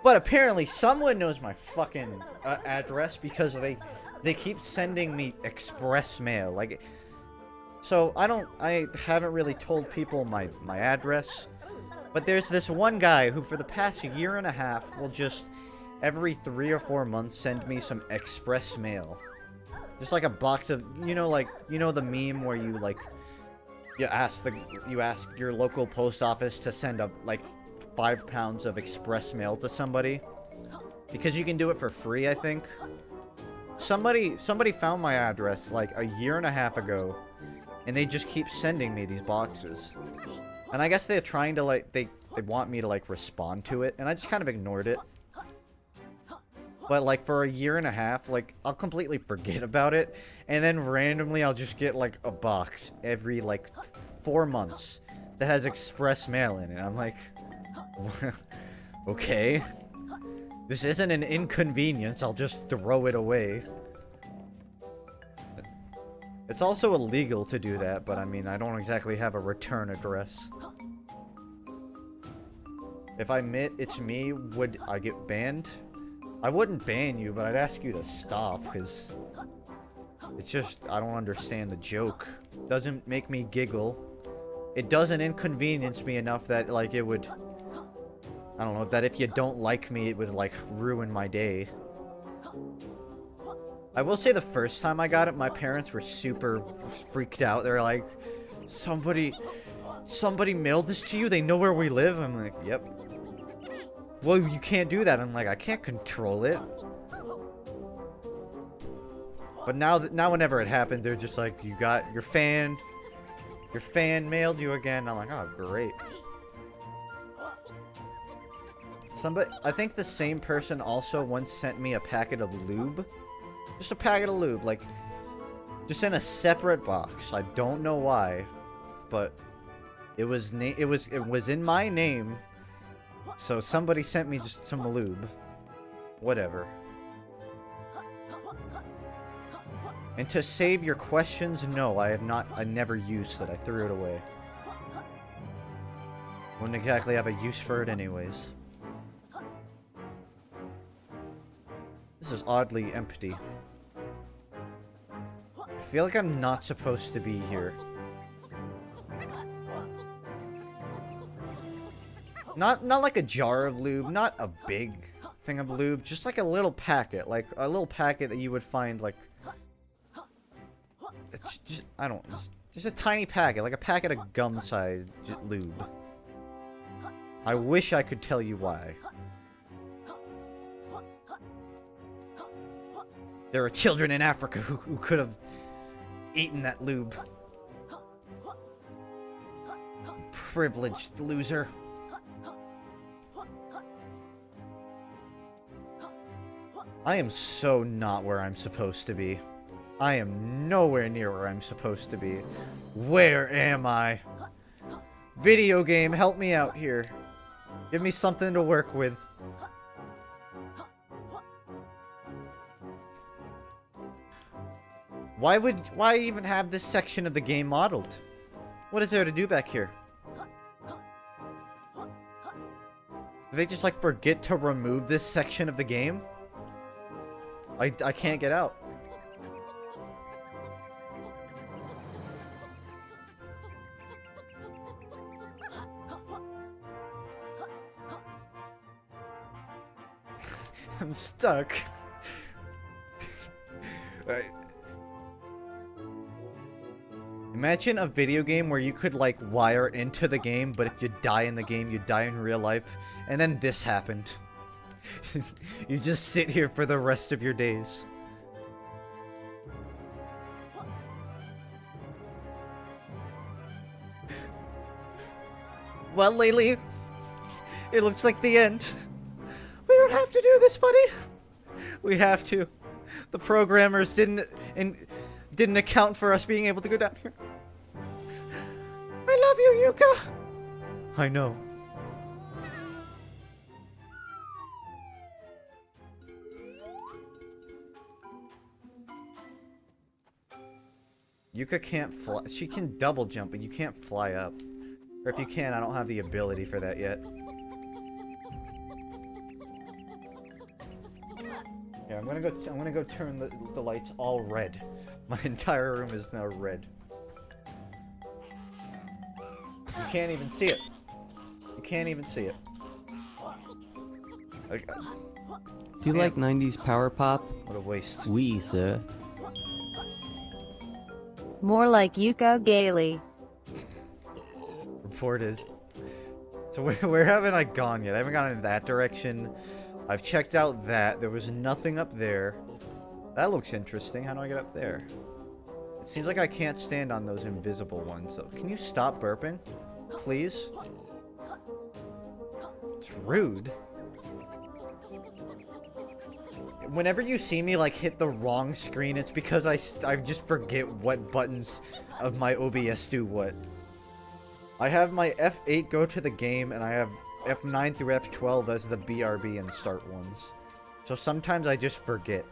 But apparently someone knows my fucking address because they keep sending me express mail. Like, so I haven't really told people my address. But there's this one guy who for the past year and a half will just every 3 or 4 months send me some express mail. Just like a box of, you know, like, you know the meme where you like you ask your local post office to send up like 5 pounds of express mail to somebody because you can do it for free, I think. Somebody found my address like a year and a half ago and they just keep sending me these boxes. And I guess they're trying to like they want me to like respond to it, and I just kind of ignored it. But like for a year and a half, like I'll completely forget about it, and then randomly I'll just get like a box every like 4 months that has express mail in it. I'm like, okay, this isn't an inconvenience. I'll just throw it away. It's also illegal to do that, but I mean, I don't exactly have a return address. If I admit it's me, would I get banned? I wouldn't ban you, but I'd ask you to stop, because it's just, I don't understand the joke. Doesn't make me giggle. It doesn't inconvenience me enough that, like, it would, I don't know, that if you don't like me, it would, like, ruin my day. I will say the first time I got it, my parents were super freaked out. They're like, somebody mailed this to you? They know where we live? I'm like, yep. Well, you can't do that. I'm like, I can't control it. But now whenever it happens, they're just like, you got your fan mailed you again. I'm like, oh, great. I think the same person also once sent me a packet of lube. Just a packet of lube, like, just in a separate box. I don't know why, but it was in my name. So somebody sent me just some lube. Whatever. And to save your questions, no, I never used it. I threw it away. Wouldn't exactly have a use for it anyways. This is oddly empty. I feel like I'm not supposed to be here. Not like a jar of lube, not a big thing of lube, just like a little packet, like a little packet that you would find like it's just it's just a tiny packet, like a packet of gum-sized lube. I wish I could tell you why. There are children in Africa who could have eaten that lube. Privileged loser. I am so not where I'm supposed to be. I am nowhere near where I'm supposed to be. Where am I? Video game, help me out here. Give me something to work with. Why even have this section of the game modeled? What is there to do back here? Do they just like forget to remove this section of the game? I can't get out. I'm stuck. Imagine a video game where you could, like, wire into the game, but if you die in the game, you die in real life. And then this happened. You just sit here for the rest of your days. Well, Laylee, it looks like the end. We don't have to do this, buddy. We have to. The programmers didn't account for us being able to go down here. I love you, Yooka. I know. Yooka can't fly. She can double jump, but you can't fly up. Or if you can, I don't have the ability for that yet. Yeah, I'm gonna go turn the lights all red. My entire room is now red. You can't even see it. You can't even see it. Okay. Do you like 90s power pop? What a waste. Oui, sir. More like Yooka Laylee. Reported. So where haven't I gone yet? I haven't gone in that direction. I've checked out that. There was nothing up there. That looks interesting. How do I get up there? It seems like I can't stand on those invisible ones. So can you stop burping? Please? It's rude. Whenever you see me, like, hit the wrong screen, it's because I just forget what buttons of my OBS do what. I have my F8 go to the game, and I have F9 through F12 as the BRB and start ones. So sometimes I just forget.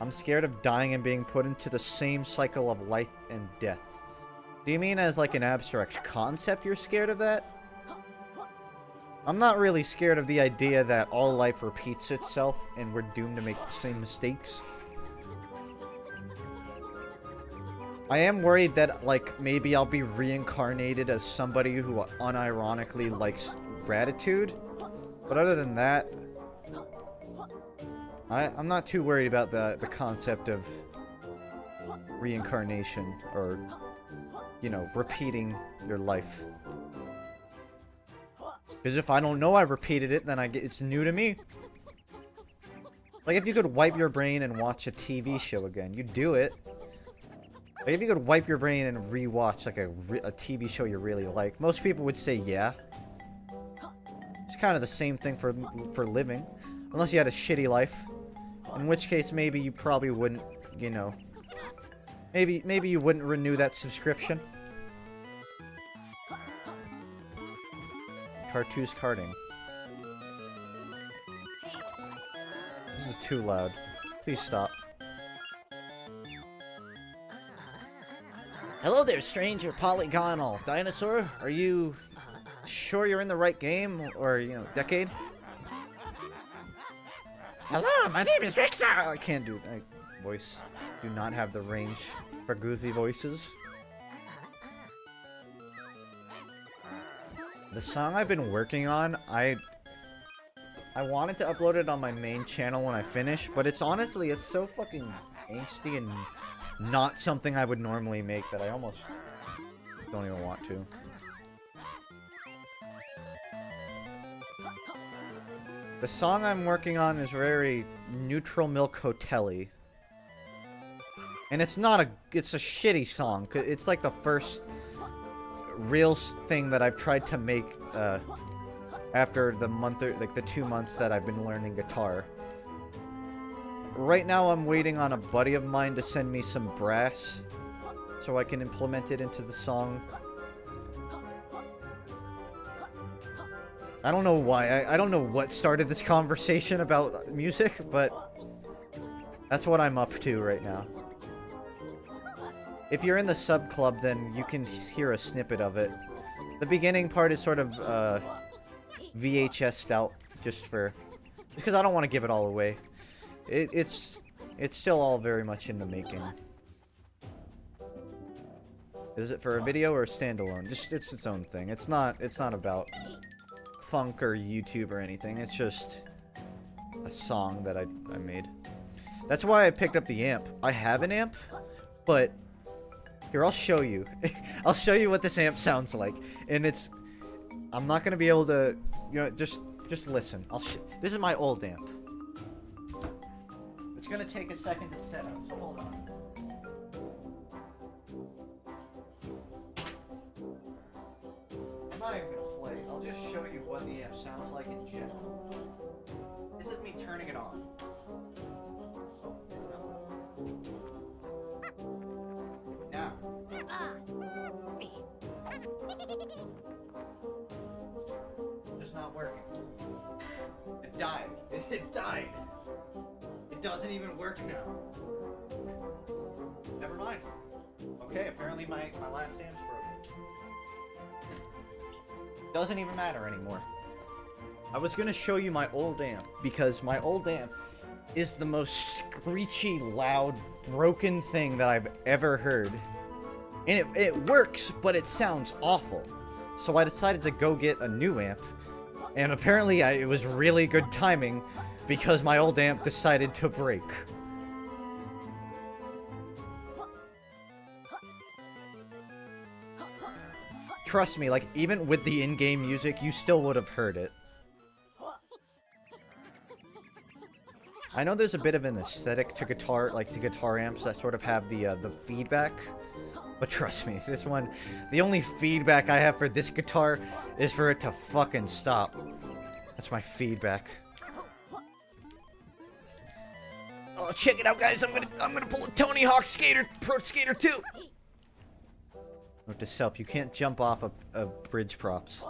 I'm scared of dying and being put into the same cycle of life and death. Do you mean as like an abstract concept you're scared of that? I'm not really scared of the idea that all life repeats itself and we're doomed to make the same mistakes. I am worried that, like, maybe I'll be reincarnated as somebody who unironically likes gratitude. But other than that, I'm not too worried about the concept of reincarnation or, you know, repeating your life. Because if I don't know I repeated it, then it's new to me. Like, if you could wipe your brain and watch a TV show again, you'd do it. Like, if you could wipe your brain and rewatch, like, a TV show you really like, most people would say yeah. It's kind of the same thing for living. Unless you had a shitty life. In which case, maybe you probably wouldn't, you know. Maybe you wouldn't renew that subscription. Cartoons karting. This is too loud. Please stop. Hello there, stranger polygonal dinosaur. Are you sure you're in the right game or, you know, decade? Hello, my name is Rixa. I can't do voice. Do not have the range for goofy voices. The song I've been working on, I wanted to upload it on my main channel when I finish, but it's honestly, it's so fucking angsty and not something I would normally make that I almost don't even want to. The song I'm working on is very neutral milk hotel-y. And it's not it's a shitty song. It's like the first real thing that I've tried to make after the month or like the 2 months that I've been learning guitar. Right now I'm waiting on a buddy of mine to send me some brass so I can implement it into the song. I don't know why. I don't know what started this conversation about music, but that's what I'm up to right now. If you're in the sub club, then you can hear a snippet of it. The beginning part is sort of VHS'd out just because I don't want to give it all away. It's still all very much in the making. Is it for a video or a standalone? Just it's its own thing. It's not about funk or YouTube or anything. It's just a song that I made. That's why I picked up the amp. I have an amp, but here, I'll show you. I'll show you what this amp sounds like. And I'm not gonna be able to, just listen. This is my old amp. It's gonna take a second to set up, so hold on. I'm not even gonna play. I'll just show you what the amp sounds like in general. This is me turning it on. Oh, it's not. Now. Just not working. It died. It died. It doesn't even work now. Never mind. Okay, apparently my last amp's broken. Doesn't even matter anymore. I was gonna show you my old amp because my old amp is the most screechy, loud, broken thing that I've ever heard. And it works, but it sounds awful. So I decided to go get a new amp. And apparently it was really good timing because my old amp decided to break. Trust me, like, even with the in-game music, you still would have heard it. I know there's a bit of an aesthetic to guitar, like to guitar amps that sort of have the feedback. But trust me, this one, the only feedback I have for this guitar is for it to fucking stop. That's my feedback. Oh, check it out, guys! I'm gonna pull a Tony Hawk Pro Skater 2. Note to self: you can't jump off of bridge props.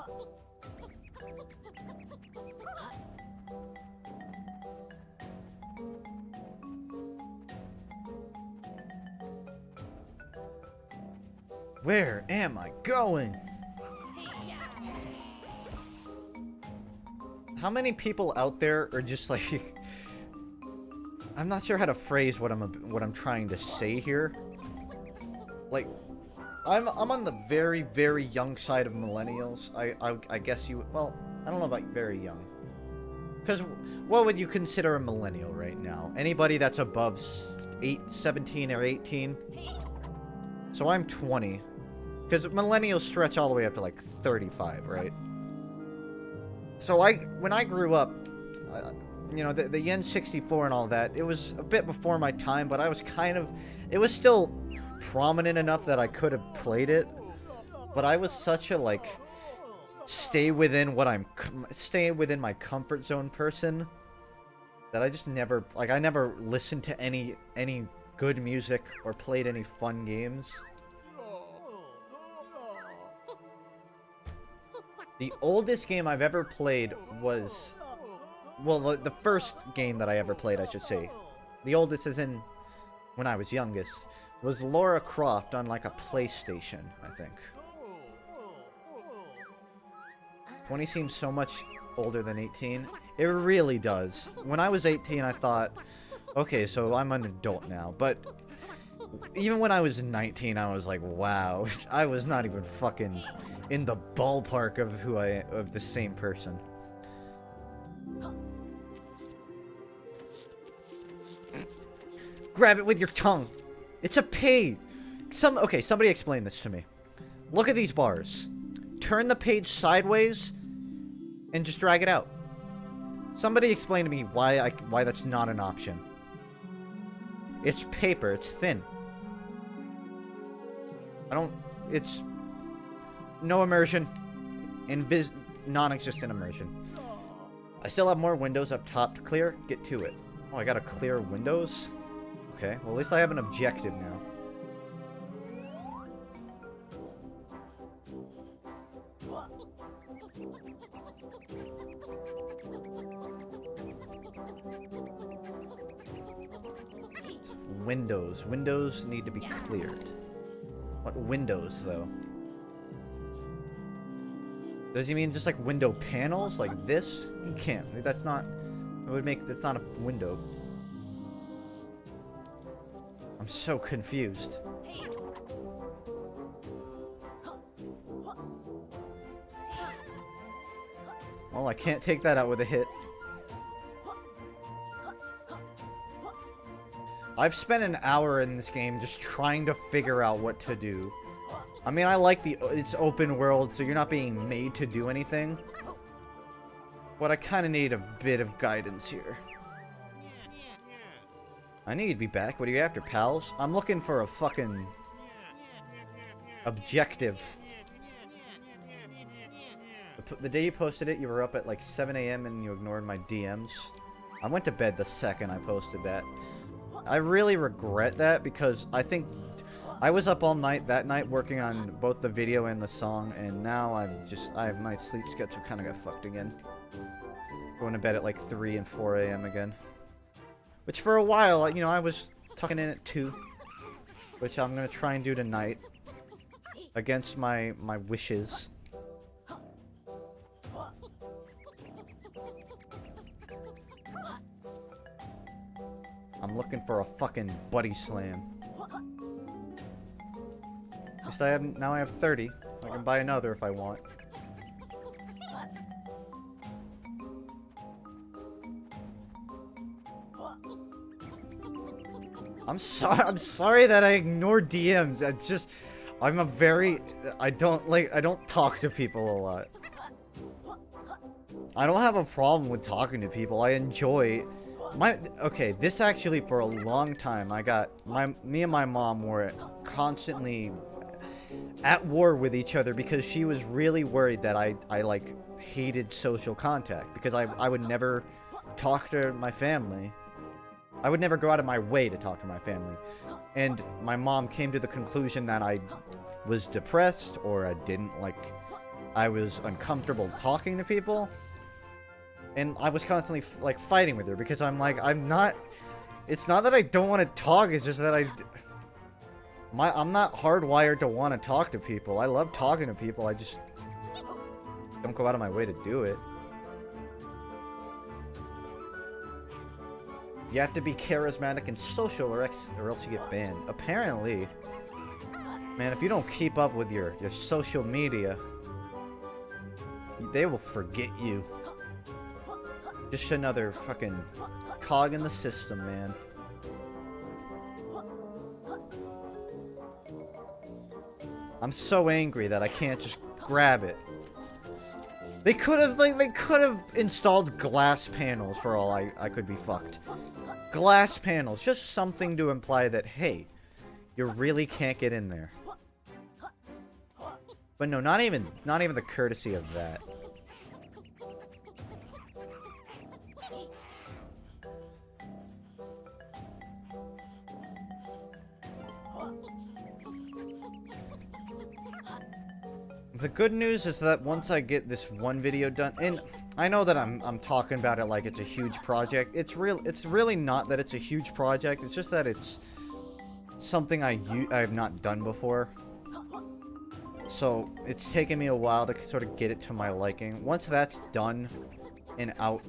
Where am I going? How many people out there are just like... I'm not sure how to phrase what I'm trying to say here. Like, I'm on the very, very young side of millennials. I guess you... Well, I don't know about very young. Because what would you consider a millennial right now? Anybody that's above 17 or 18? So I'm 20. Because millennials stretch all the way up to like 35, right? So when I grew up, the Yen 64 and all that, it was a bit before my time, but I was it was still prominent enough that I could have played it. But I was such a, like, stay within my comfort zone person that I just never, like, I never listened to any good music or played any fun games. The oldest game I've ever played was... Well, the first game that I ever played, I should say. The oldest is in... when I was youngest. Was Lara Croft on, like, a PlayStation, I think. 20 seems so much older than 18. It really does. When I was 18, I thought... Okay, so I'm an adult now, but... Even when I was 19, I was like, wow. I was not even fucking... in the ballpark of the same person. Grab it with your tongue. It's a page. Okay, somebody explain this to me. Look at these bars. Turn the page sideways and just drag it out. Somebody explain to me why that's not an option. It's paper. It's thin. It's no immersion. Non-existent immersion. I still have more windows up top to clear. Get to it. Oh, I gotta clear windows? Okay, well, at least I have an objective now. Windows. Windows need to be cleared. What windows, though? Does he mean just like window panels? Like this? You can't. That's not... That's not a window. I'm so confused. Well, I can't take that out with a hit. I've spent an hour in this game just trying to figure out what to do. I mean, I like it's open world, so you're not being made to do anything. But I kind of need a bit of guidance here. I need to be back. What are you after, pals? I'm looking for a fucking objective. The day you posted it, you were up at like 7 a.m. and you ignored my DMs. I went to bed the second I posted that. I really regret that because I think I was up all night that night working on both the video and the song, and now my sleep schedule kind of got fucked again. Going to bed at like 3 and 4 a.m. again. Which for a while, you know, I was tucking in at 2. Which I'm going to try and do tonight. Against my wishes. I'm looking for a fucking buddy slam. At least now I have 30. I can buy another if I want. I'm sorry that I ignore DMs. I don't talk to people a lot. I don't have a problem with talking to people. I enjoy okay, this actually for a long time me and my mom were constantly at war with each other because she was really worried that I like hated social contact because I would never talk to my family. I would never go out of my way to talk to my family. And my mom came to the conclusion that I was depressed or I was uncomfortable talking to people. And I was constantly like fighting with her because I'm like, it's not that I don't want to talk, it's just that I'm not hardwired to want to talk to people. I love talking to people, I just don't go out of my way to do it. You have to be charismatic and social or else you get banned. Apparently. Man, if you don't keep up with your social media, they will forget you. Just another fucking cog in the system, man. I'm so angry that I can't just grab it. They could have installed glass panels for all I could be fucked. Glass panels, just something to imply that, hey, you really can't get in there. But no, not even the courtesy of that. The good news is that once I get this one video done, and I know that I'm talking about it like it's a huge project. It's really not that it's a huge project. It's just that it's something I have not done before. So it's taken me a while to sort of get it to my liking. Once that's done and out,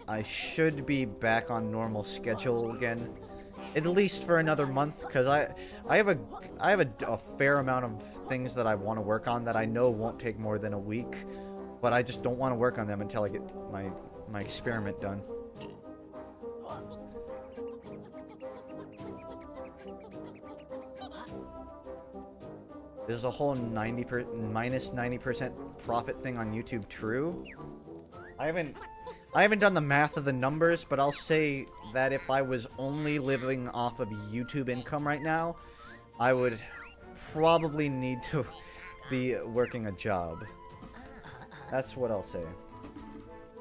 I should be back on normal schedule again. At least for another month, because I have a fair amount of things that I want to work on that I know won't take more than a week, but I just don't want to work on them until I get my experiment done. Is the whole minus 90% profit thing on YouTube true? I haven't done the math of the numbers, but I'll say that if I was only living off of YouTube income right now, I would probably need to be working a job. That's what I'll say.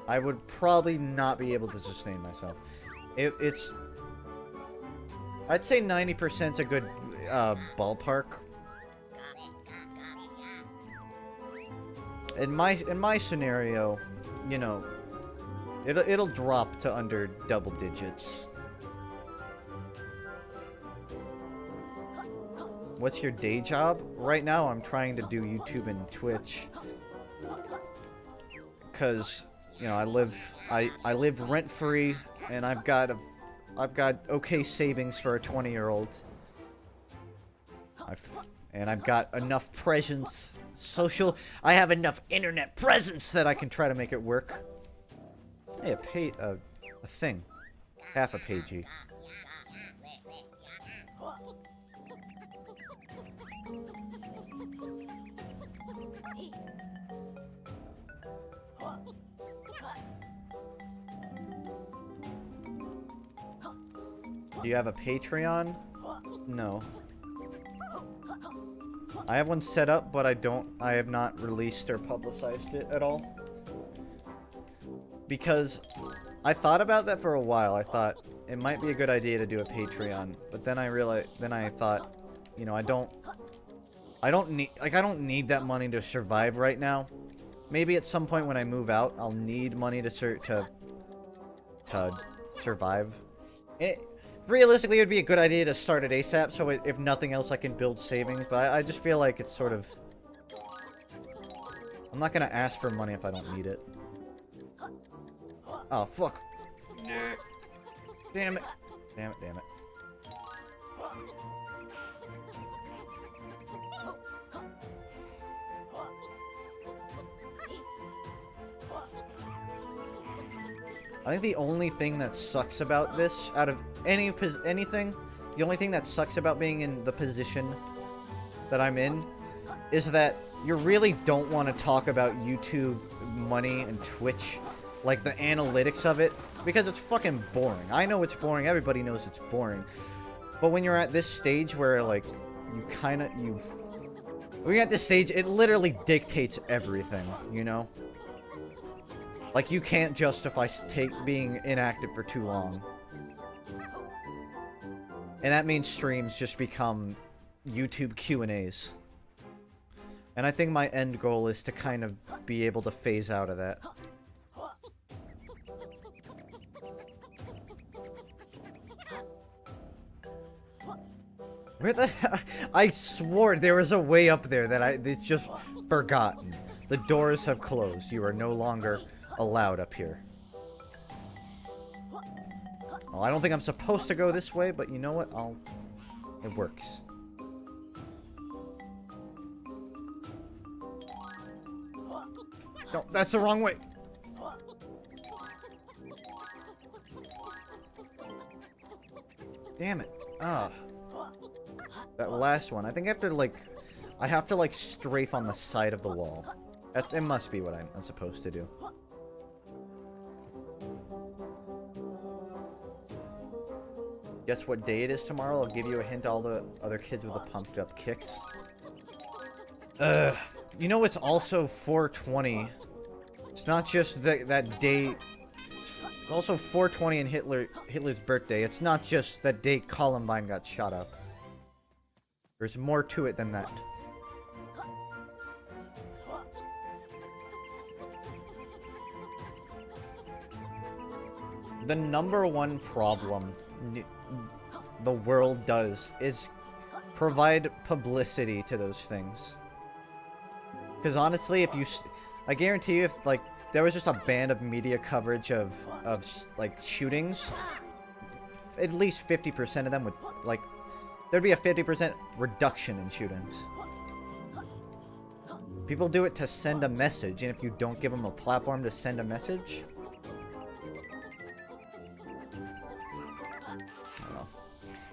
I would probably not be able to sustain myself. I'd say 90%'s a good ballpark. In my scenario, you know, it'll drop to under double digits. What's your day job? Right now, I'm trying to do YouTube and Twitch, cause you know I live rent free, and I've got okay savings for a 20-year-old. And I've got enough presence, I have enough internet presence that I can try to make it work. Hey, a thing. Half a pagey. Do you have a Patreon? No. I have one set up, but I have not released or publicized it at all. Because I thought about that for a while. I thought it might be a good idea to do a Patreon, but then I thought, you know, I don't need that money to survive right now. Maybe at some point when I move out, I'll need money to survive. Realistically, it would be a good idea to start it ASAP, so if nothing else, I can build savings. But I just feel like it's sort of... I'm not gonna ask for money if I don't need it. Oh, fuck. Damn it. Damn it, damn it. I think the only thing that sucks about this, out of anything, the only thing that sucks about being in the position that I'm in, is that you really don't want to talk about YouTube money and Twitch, like the analytics of it, because it's fucking boring. I know it's boring, everybody knows it's boring. But when you're at this stage where, like, when you're at this stage, it literally dictates everything, you know? Like, you can't justify being inactive for too long. And that means streams just become YouTube Q&As. And I think my end goal is to kind of be able to phase out of that. Where the hell? I swore there was a way up there that it's just forgotten. The doors have closed. You are no longer allowed up here. Well, I don't think I'm supposed to go this way, but you know what? It works. No, that's the wrong way. Damn it. Ah. That last one. I think I have to strafe on the side of the wall. It must be what I'm supposed to do. Guess what day it is tomorrow? I'll give you a hint. All the other kids with the pumped up kicks. You know it's also 420. It's not just that day. It's also 420 and Hitler's birthday. It's not just that day Columbine got shot up. There's more to it than that. The number one problem the world does is provide publicity to those things. Because honestly, I guarantee you, if there was just a band of media coverage of shootings, at least 50% of them would there'd be a 50% reduction in shootings. People do it to send a message, and if you don't give them a platform to send a message,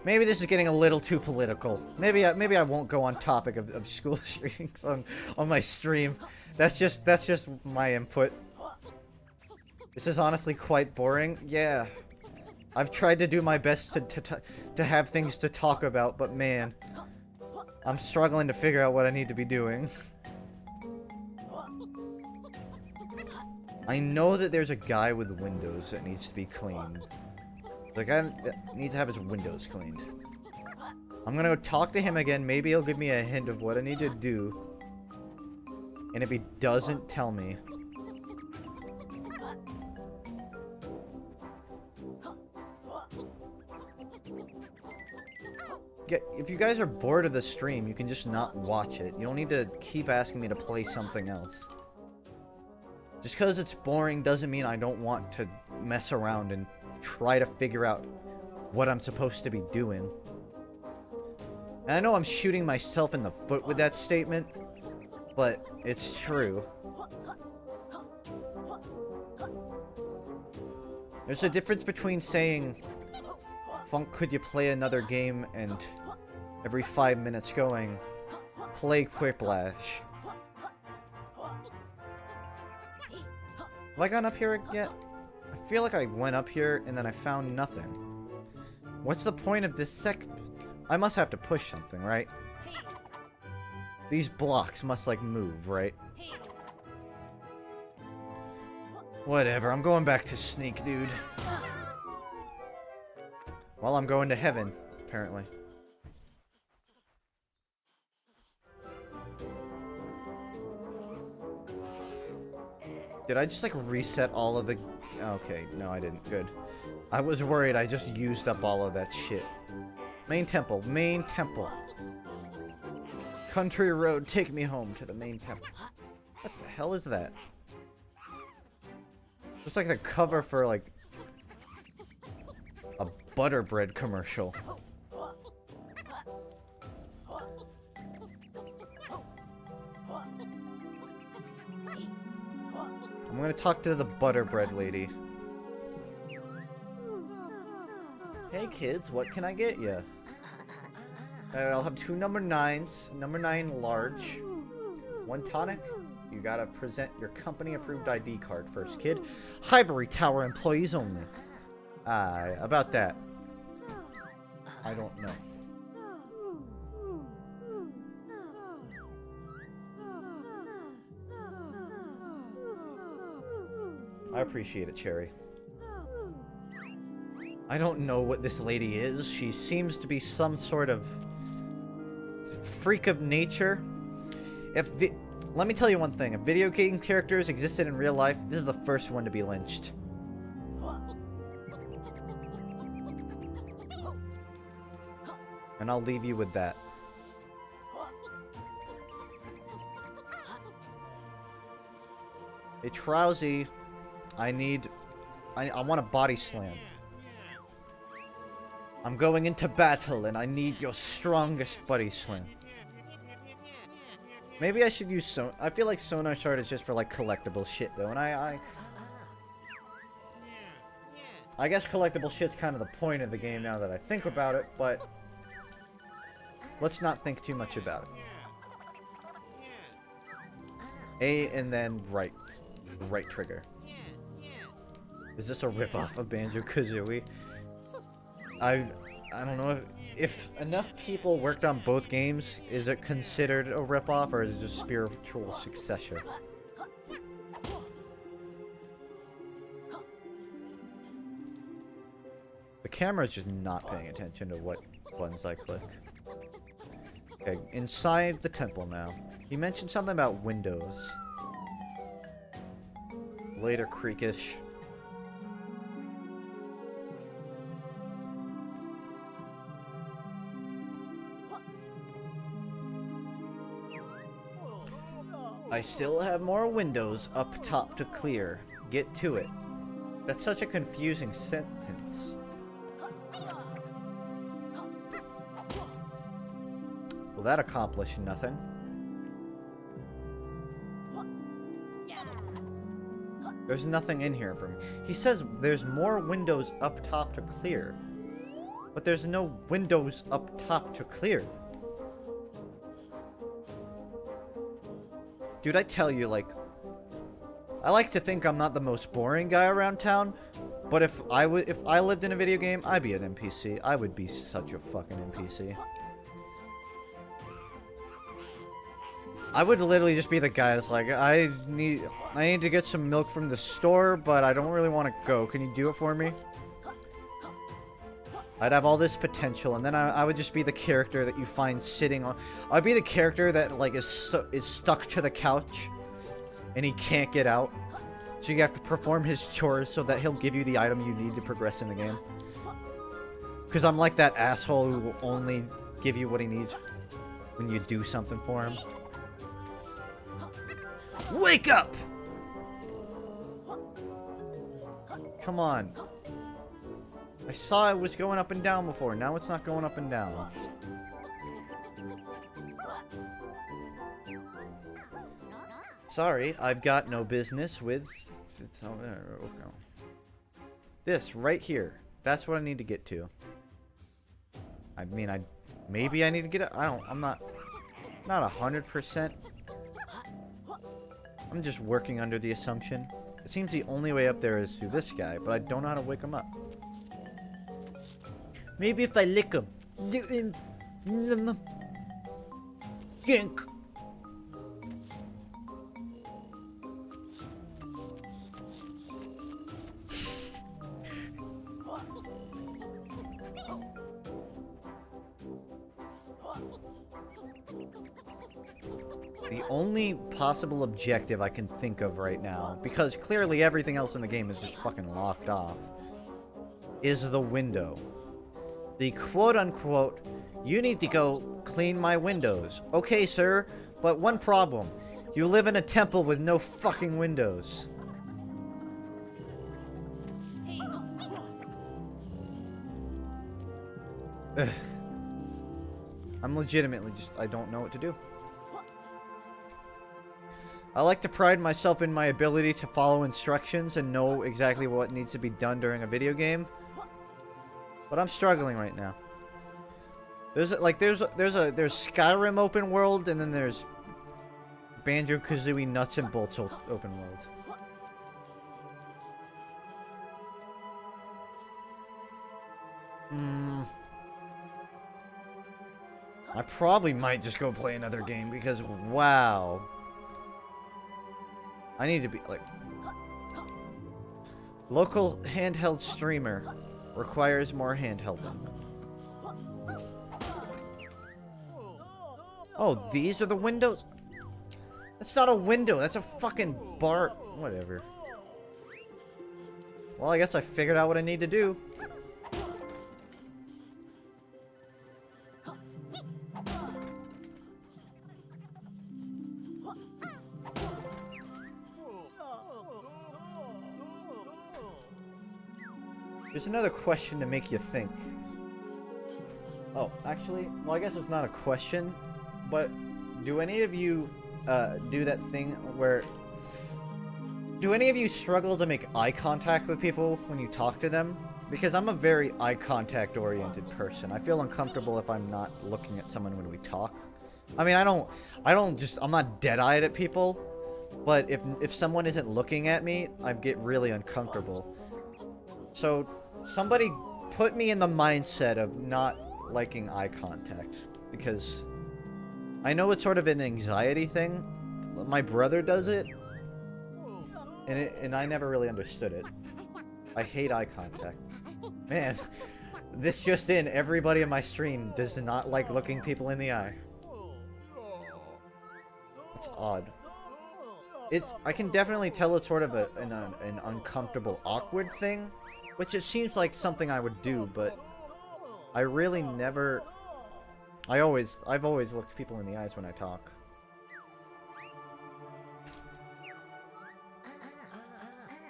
maybe this is getting a little too political. Maybe I won't go on topic of school shootings on my stream. That's just my input. This is honestly quite boring. Yeah. I've tried to do my best to have things to talk about, but man, I'm struggling to figure out what I need to be doing. I know that there's a guy with windows that needs to be cleaned. The guy needs to have his windows cleaned. I'm gonna go talk to him again. Maybe he'll give me a hint of what I need to do. And if he doesn't tell me... if you guys are bored of the stream, you can just not watch it. You don't need to keep asking me to play something else. Just because it's boring doesn't mean I don't want to mess around and try to figure out what I'm supposed to be doing. And I know I'm shooting myself in the foot with that statement, but it's true. There's a difference between saying, "Funk, could you play another game?" and every 5 minutes going, "Play Quiplash." Have I gone up here yet? I feel like I went up here and then I found nothing. What's the point of this I must have to push something, right? These blocks must, like, move, right? Whatever, I'm going back to Sneak, dude. Well, I'm going to heaven, apparently. Did I just, like, reset all of the... Okay, no, I didn't. Good. I was worried I just used up all of that shit. Main temple. Main temple. Country road, take me home to the main temple. What the hell is that? It's like the cover for, like, a butter bread commercial. I'm gonna talk to the butter bread lady. Hey kids, what can I get you? I'll have 2 number 9s, number 9 large, 1 tonic. You gotta present your company approved ID card first, kid. Ivory Tower employees only. About that. I don't know. I appreciate it, Cherry. I don't know what this lady is. She seems to be some sort of freak of nature. Let me tell you one thing. If video game characters existed in real life, this is the first one to be lynched. And I'll leave you with that. Hey, Trowsy. I want a body slam. I'm going into battle and I need your strongest body slam. Maybe I should use I feel like Sonar Shard is just for like collectible shit though, and I guess collectible shit's kind of the point of the game now that I think about it, but let's not think too much about it. A and then right trigger. Is this a ripoff of Banjo-Kazooie? I don't know if enough people worked on both games, is it considered a ripoff or is it just spiritual successor? The camera's just not paying attention to what buttons I click. Okay, inside the temple now. He mentioned something about windows. Later, Creakish. I still have more windows up top to clear. Get to it. That's such a confusing sentence. Well, that accomplished nothing. There's nothing in here for me. He says there's more windows up top to clear. But there's no windows up top to clear. Dude, I tell you, like, I like to think I'm not the most boring guy around town, but if I lived in a video game, I'd be an NPC. I would be such a fucking NPC. I would literally just be the guy that's like, I need to get some milk from the store, but I don't really want to go. Can you do it for me? I'd have all this potential, and then I would just be the character that you find sitting on. I'd be the character that like is stuck to the couch, and he can't get out. So you have to perform his chores so that he'll give you the item you need to progress in the game. Because I'm like that asshole who will only give you what he needs when you do something for him. Wake up! Come on. I saw it was going up and down before. Now it's not going up and down. Sorry, I've got no business with... This, right here. That's what I need to get to. I mean, maybe I need to get it. I'm not 100%. I'm just working under the assumption. It seems the only way up there is through this guy, but I don't know how to wake him up. Maybe if I lick him. Gink. The only possible objective I can think of right now, because clearly everything else in the game is just fucking locked off, is the window. The quote-unquote, you need to go clean my windows. Okay, sir, but one problem. You live in a temple with no fucking windows. Ugh. I'm legitimately just, I don't know what to do. I like to pride myself in my ability to follow instructions and know exactly what needs to be done during a video game. But I'm struggling right now. There's Skyrim open world, and then there's Banjo-Kazooie Nuts and Bolts open world. I probably might just go play another game because, wow. I need to be, like... Local handheld streamer requires more handhelding. Oh, these are the windows? That's not a window, that's a fucking bar... Whatever. Well, I guess I figured out what I need to do. There's another question to make you think. Oh, actually, well, I guess it's not a question, but do any of you do that thing where... Do any of you struggle to make eye contact with people when you talk to them? Because I'm a very eye contact oriented person. I feel uncomfortable if I'm not looking at someone when we talk. I mean, I'm not dead-eyed at people, but if someone isn't looking at me, I get really uncomfortable. So, somebody put me in the mindset of not liking eye contact, because I know it's sort of an anxiety thing. My brother does it, and I never really understood it. I hate eye contact. Man, this just in, everybody in my stream does not like looking people in the eye. It's odd. I can definitely tell it's sort of an uncomfortable, awkward thing. Which it seems like something I would do, but I really never... I've always looked people in the eyes when I talk.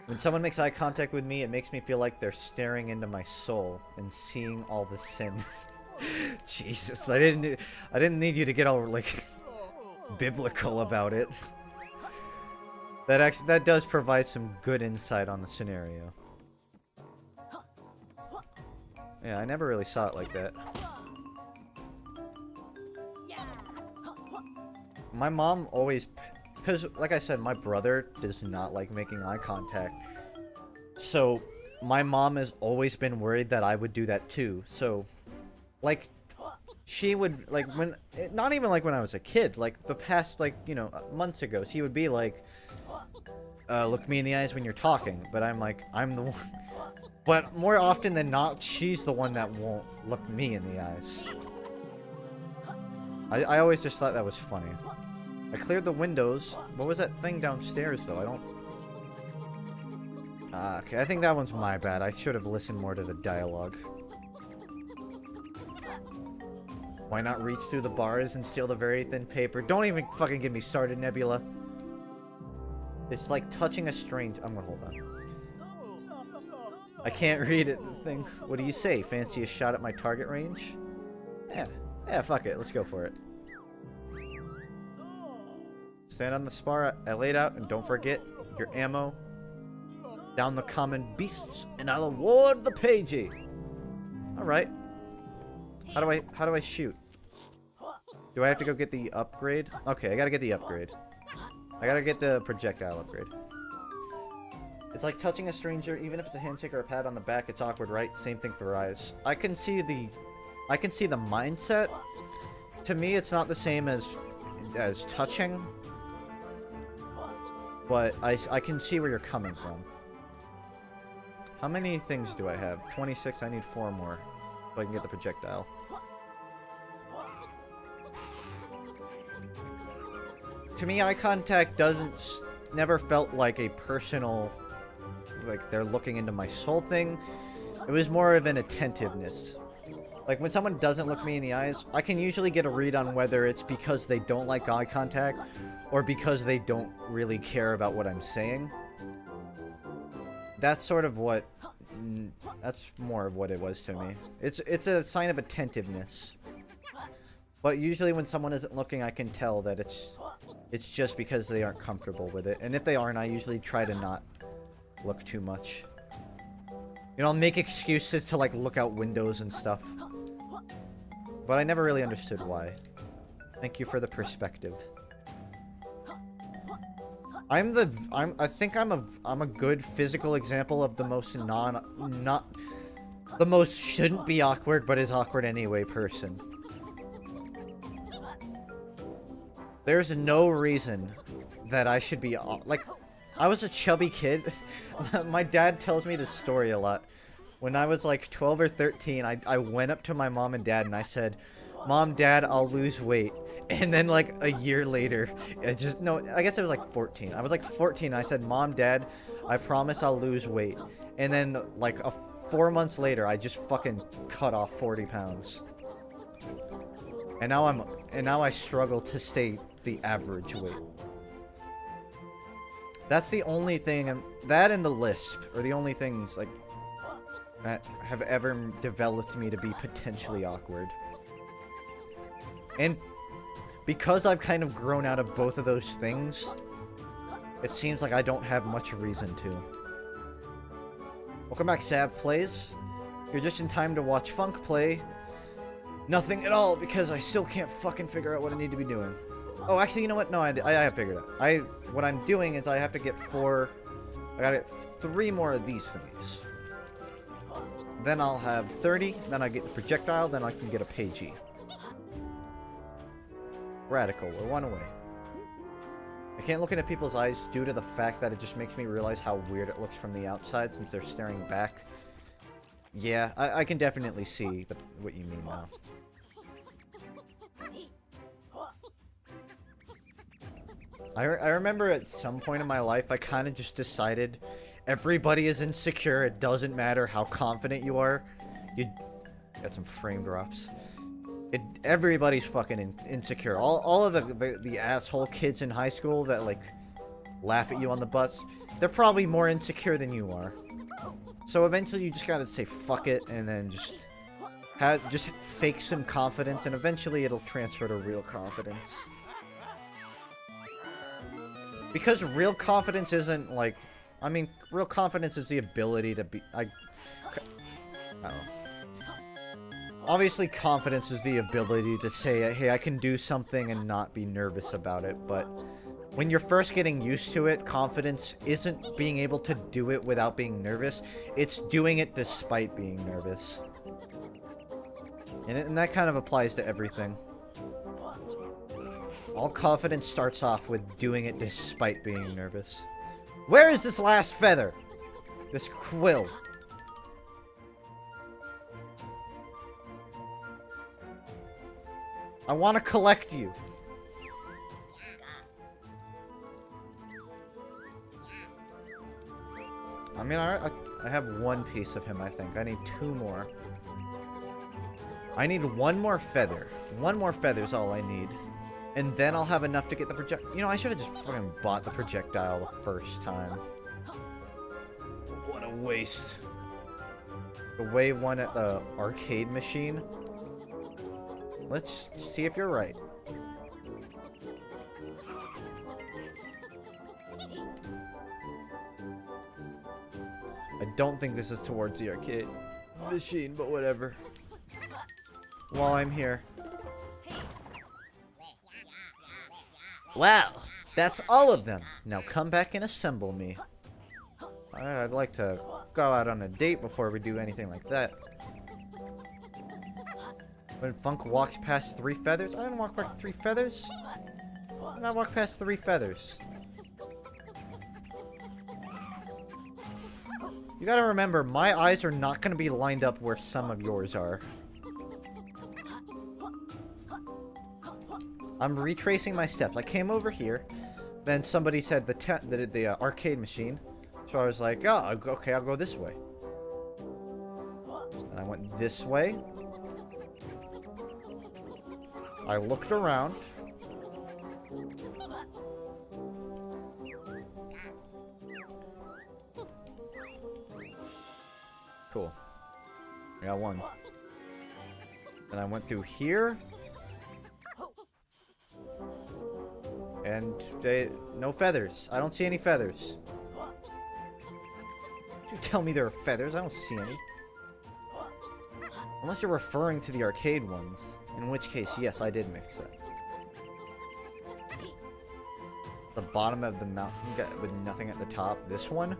When someone makes eye contact with me, it makes me feel like they're staring into my soul and seeing all the sin. Jesus, I didn't need you to get all, like, biblical about it. That does provide some good insight on the scenario. Yeah, I never really saw it like that. My mom always... Because, like I said, my brother does not like making eye contact. So, my mom has always been worried that I would do that too. So, like, she would, like, when... Not even like when I was a kid. Like, the past, like, you know, months ago. She would be like, look me in the eyes when you're talking. But I'm like, I'm the one... But more often than not, she's the one that won't look me in the eyes. I always just thought that was funny. I cleared the windows. What was that thing downstairs, though? I don't... okay, I think that one's my bad. I should have listened more to the dialogue. Why not reach through the bars and steal the very thin paper? Don't even fucking get me started, Nebula. It's like touching a strange... I'm gonna hold on. I can't read it. The thing. What do you say? Fancy a shot at my target range? Yeah, fuck it. Let's go for it. Stand on the spar I laid out, and don't forget your ammo. Down the common beasts, and I'll award the pagey. All right. How do I shoot? Do I have to go get the upgrade? Okay, I gotta get the upgrade. I gotta get the projectile upgrade. It's like touching a stranger, even if it's a handshake or a pat on the back, it's awkward, right? Same thing for eyes. I can see the mindset. To me, it's not the same as touching, but I can see where you're coming from. How many things do I have? 26. I need 4 more so I can get the projectile. To me, eye contact never felt like a personal, like they're looking into my soul thing. It was more of an attentiveness. Like when someone doesn't look me in the eyes, I can usually get a read on whether it's because they don't like eye contact or because they don't really care about what I'm saying. That's sort of what, that's more of what it was to me. It's a sign of attentiveness. But usually when someone isn't looking, I can tell that it's just because they aren't comfortable with it. And if they aren't, I usually try to not look too much. You know, I'll make excuses to like look out windows and stuff. But I never really understood why. Thank you for the perspective. I think I'm a good physical example of the most the most shouldn't be awkward but is awkward anyway person. There's no reason that I should be like, I was a chubby kid. My dad tells me this story a lot. When I was like 12 or 13, I went up to my mom and dad and I said, "Mom, Dad, I'll lose weight." And then like a year later, I guess it was like 14. I was like 14. I said, "Mom, Dad, I promise I'll lose weight." And then like 4 months later, I just fucking cut off 40 pounds. And now I struggle to stay the average weight. That's the only thing, that and the lisp are the only things like that have ever developed me to be potentially awkward. And because I've kind of grown out of both of those things, it seems like I don't have much reason to. Welcome back, Sav Plays. You're just in time to watch Funk play. Nothing at all, because I still can't fucking figure out what I need to be doing. Oh, actually, you know what? No, I have figured it out. What I'm doing is I have to get I gotta get 3 more of these thingies. Then I'll have 30, then I get the projectile, then I can get a pagey. Radical, we're 1 away. I can't look into people's eyes due to the fact that it just makes me realize how weird it looks from the outside since they're staring back. Yeah, I can definitely see what you mean now. I remember at some point in my life, I kind of just decided everybody is insecure. It doesn't matter how confident you are. You got some frame drops. Everybody's fucking insecure. All of the asshole kids in high school that like laugh at you on the bus, they're probably more insecure than you are. So eventually you just gotta say fuck it and then just fake some confidence, and eventually it'll transfer to real confidence. Because real confidence isn't like, I mean, real confidence is the ability to be, I don't know. Obviously, confidence is the ability to say, hey, I can do something and not be nervous about it, but when you're first getting used to it, confidence isn't being able to do it without being nervous, it's doing it despite being nervous. And that kind of applies to everything. All confidence starts off with doing it despite being nervous. Where is this last feather? This quill. I want to collect you. I mean, I have 1 piece of him, I think. I need 2 more. I need 1 more feather. 1 more feather is all I need. And then I'll have enough to get the You know, I should have just fucking bought the projectile the first time. What a waste. The wave 1 at the arcade machine. Let's see if you're right. I don't think this is towards the arcade machine, but whatever. While I'm here. Wow, that's all of them. Now come back and assemble me. I'd like to go out on a date before we do anything like that. When Funk walks past 3 feathers? I didn't walk past 3 feathers. I did not walk past 3 feathers. You gotta remember, my eyes are not gonna be lined up where some of yours are. I'm retracing my steps. I came over here, then somebody said the arcade machine, so I was like, oh, okay, I'll go this way. And I went this way. I looked around. Cool. I got one. And I went through here. And no feathers. I don't see any feathers. You tell me there are feathers. I don't see any. Unless you're referring to the arcade ones. In which case, yes, I did mix that. The bottom of the mountain with nothing at the top. This one?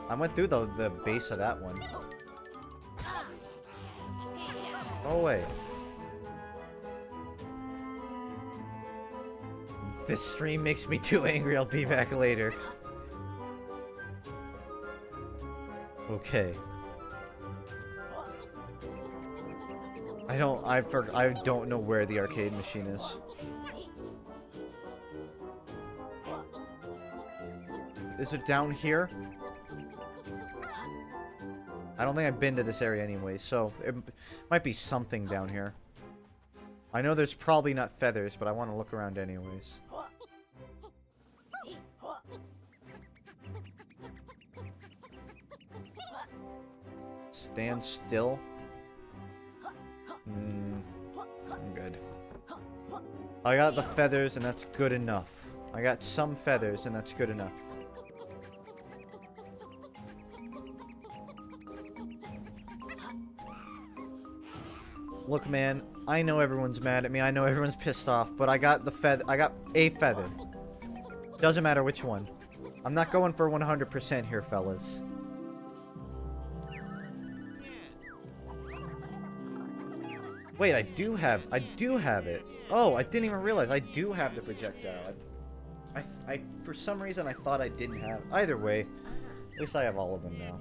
I went through the base of that one. Go away. This stream makes me too angry. I'll be back later. Okay. I don't know where the arcade machine is. Is it down here? I don't think I've been to this area anyway, so it might be something down here. I know there's probably not feathers, but I want to look around anyways. Stand still. I'm good. I got the feathers, and that's good enough. I got some feathers, and that's good enough. Look, man, I know everyone's mad at me. I know everyone's pissed off, but I got the feather. I got a feather. Doesn't matter which one. I'm not going for 100% here, fellas. Wait, I do have it. Oh, I didn't even realize I do have the projectile. I for some reason I thought I didn't have. Either way, at least I have all of them now.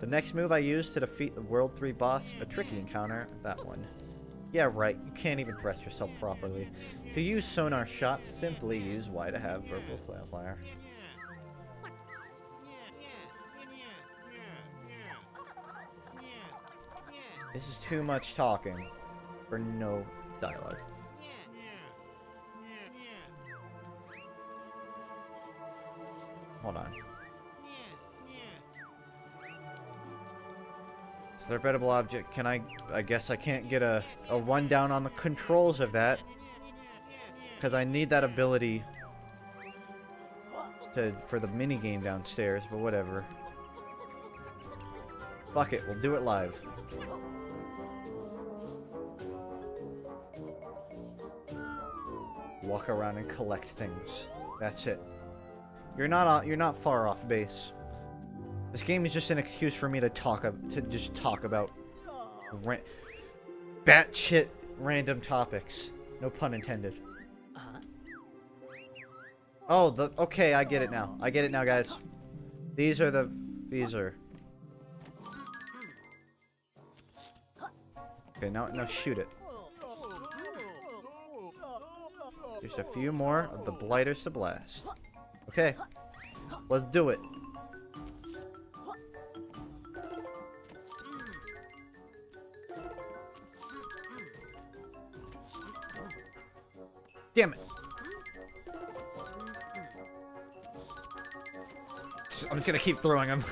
The next move I use to defeat the World 3 boss, a tricky encounter, that one. Yeah, right, you can't even dress yourself properly. To use sonar shots, simply use Y to have purple flare. This is too much talking for no dialogue. Hold on. Threatable object. Can I guess I can't get a rundown on the controls of that. Because I need that ability for the minigame downstairs, but whatever. Fuck it, we'll do it live. Walk around and collect things. That's it. You're not far off base. This game is just an excuse for me to just talk about batshit random topics. No pun intended. Oh, okay, I get it now. I get it now, guys. These are. Okay, now shoot it. Just a few more of the blighters to blast. Okay, let's do it. Damn it. I'm just gonna keep throwing them.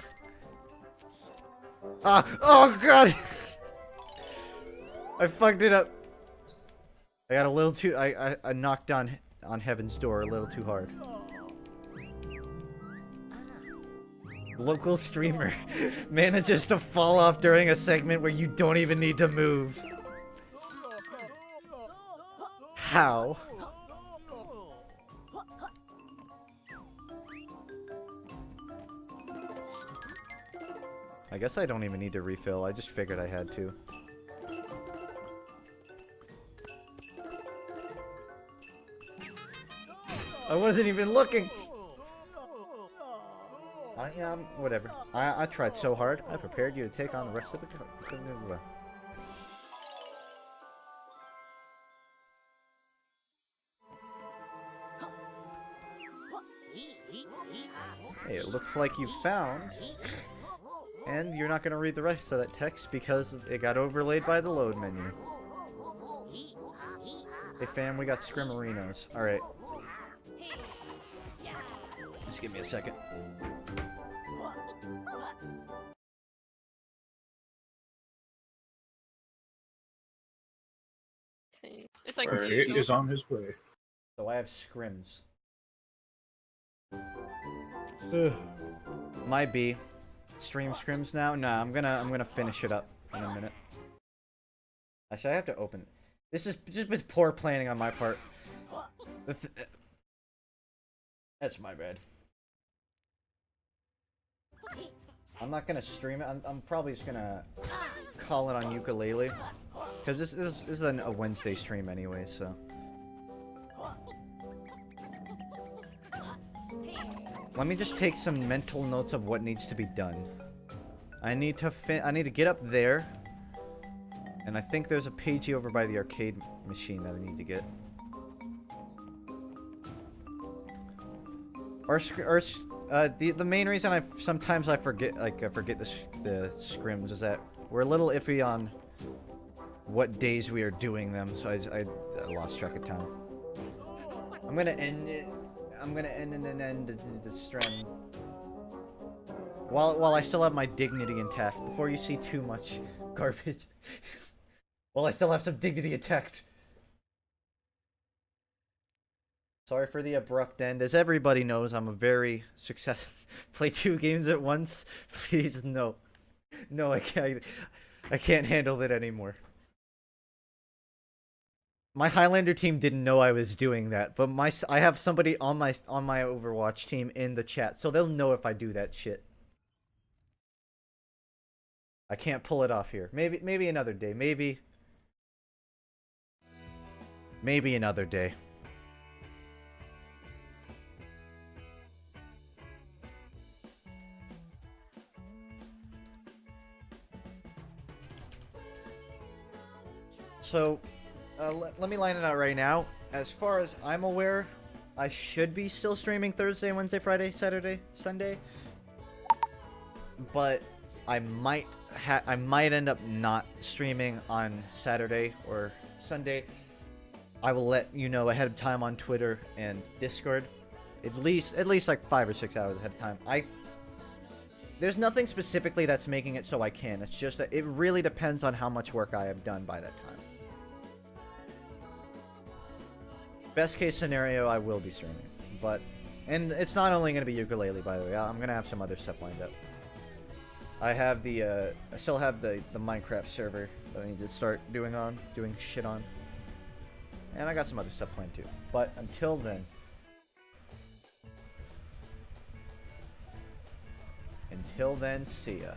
Ah! Oh god! I fucked it up. I got a little too. I knocked on Heaven's Door a little too hard. Local streamer manages to fall off during a segment where you don't even need to move. How? I guess I don't even need to refill. I just figured I had to. I wasn't even looking. Whatever. I tried so hard. I prepared you to take on the rest of the Hey, it looks like you found. And you're not going to read the rest of that text because it got overlaid by the load menu. Hey fam, we got Scrimerinos. Alright. Just give me a second. It's like Alright, is on his way. So I have scrims. Ugh. My B. Stream scrims now? Nah, I'm gonna finish it up in a minute. Actually, I have to open. This is just with poor planning on my part. That's my bad. I'm not gonna stream it. I'm probably just gonna call it on Yooka Laylee, because this is a Wednesday stream anyway. So let me just take some mental notes of what needs to be done. I need to get up there, and I think there's a pagey over by the arcade machine that I need to get. The main reason sometimes I forget the scrims is that we're a little iffy on what days we are doing them, so I lost track of time. I'm gonna end it. I'm gonna end the stream while I still have my dignity intact. Before you see too much garbage, while I still have some dignity intact. Sorry for the abrupt end. As everybody knows, I'm a very successful. Play 2 games at once. Please, no. No, I can't handle it anymore. My Highlander team didn't know I was doing that, but I have somebody on my Overwatch team in the chat, so they'll know if I do that shit. I can't pull it off here. Maybe another day. Maybe another day. So, let me line it out right now. As far as I'm aware, I should be still streaming Thursday, Wednesday, Friday, Saturday, Sunday. But I might end up not streaming on Saturday or Sunday. I will let you know ahead of time on Twitter and Discord. At least like 5 or 6 hours ahead of time. There's nothing specifically that's making it so I can. It's just that it really depends on how much work I have done by that time. Best case scenario, I will be streaming. And it's not only going to be Yooka Laylee, by the way. I'm going to have some other stuff lined up. I still have the Minecraft server that I need to start doing shit on. And I got some other stuff planned too. But until then, see ya.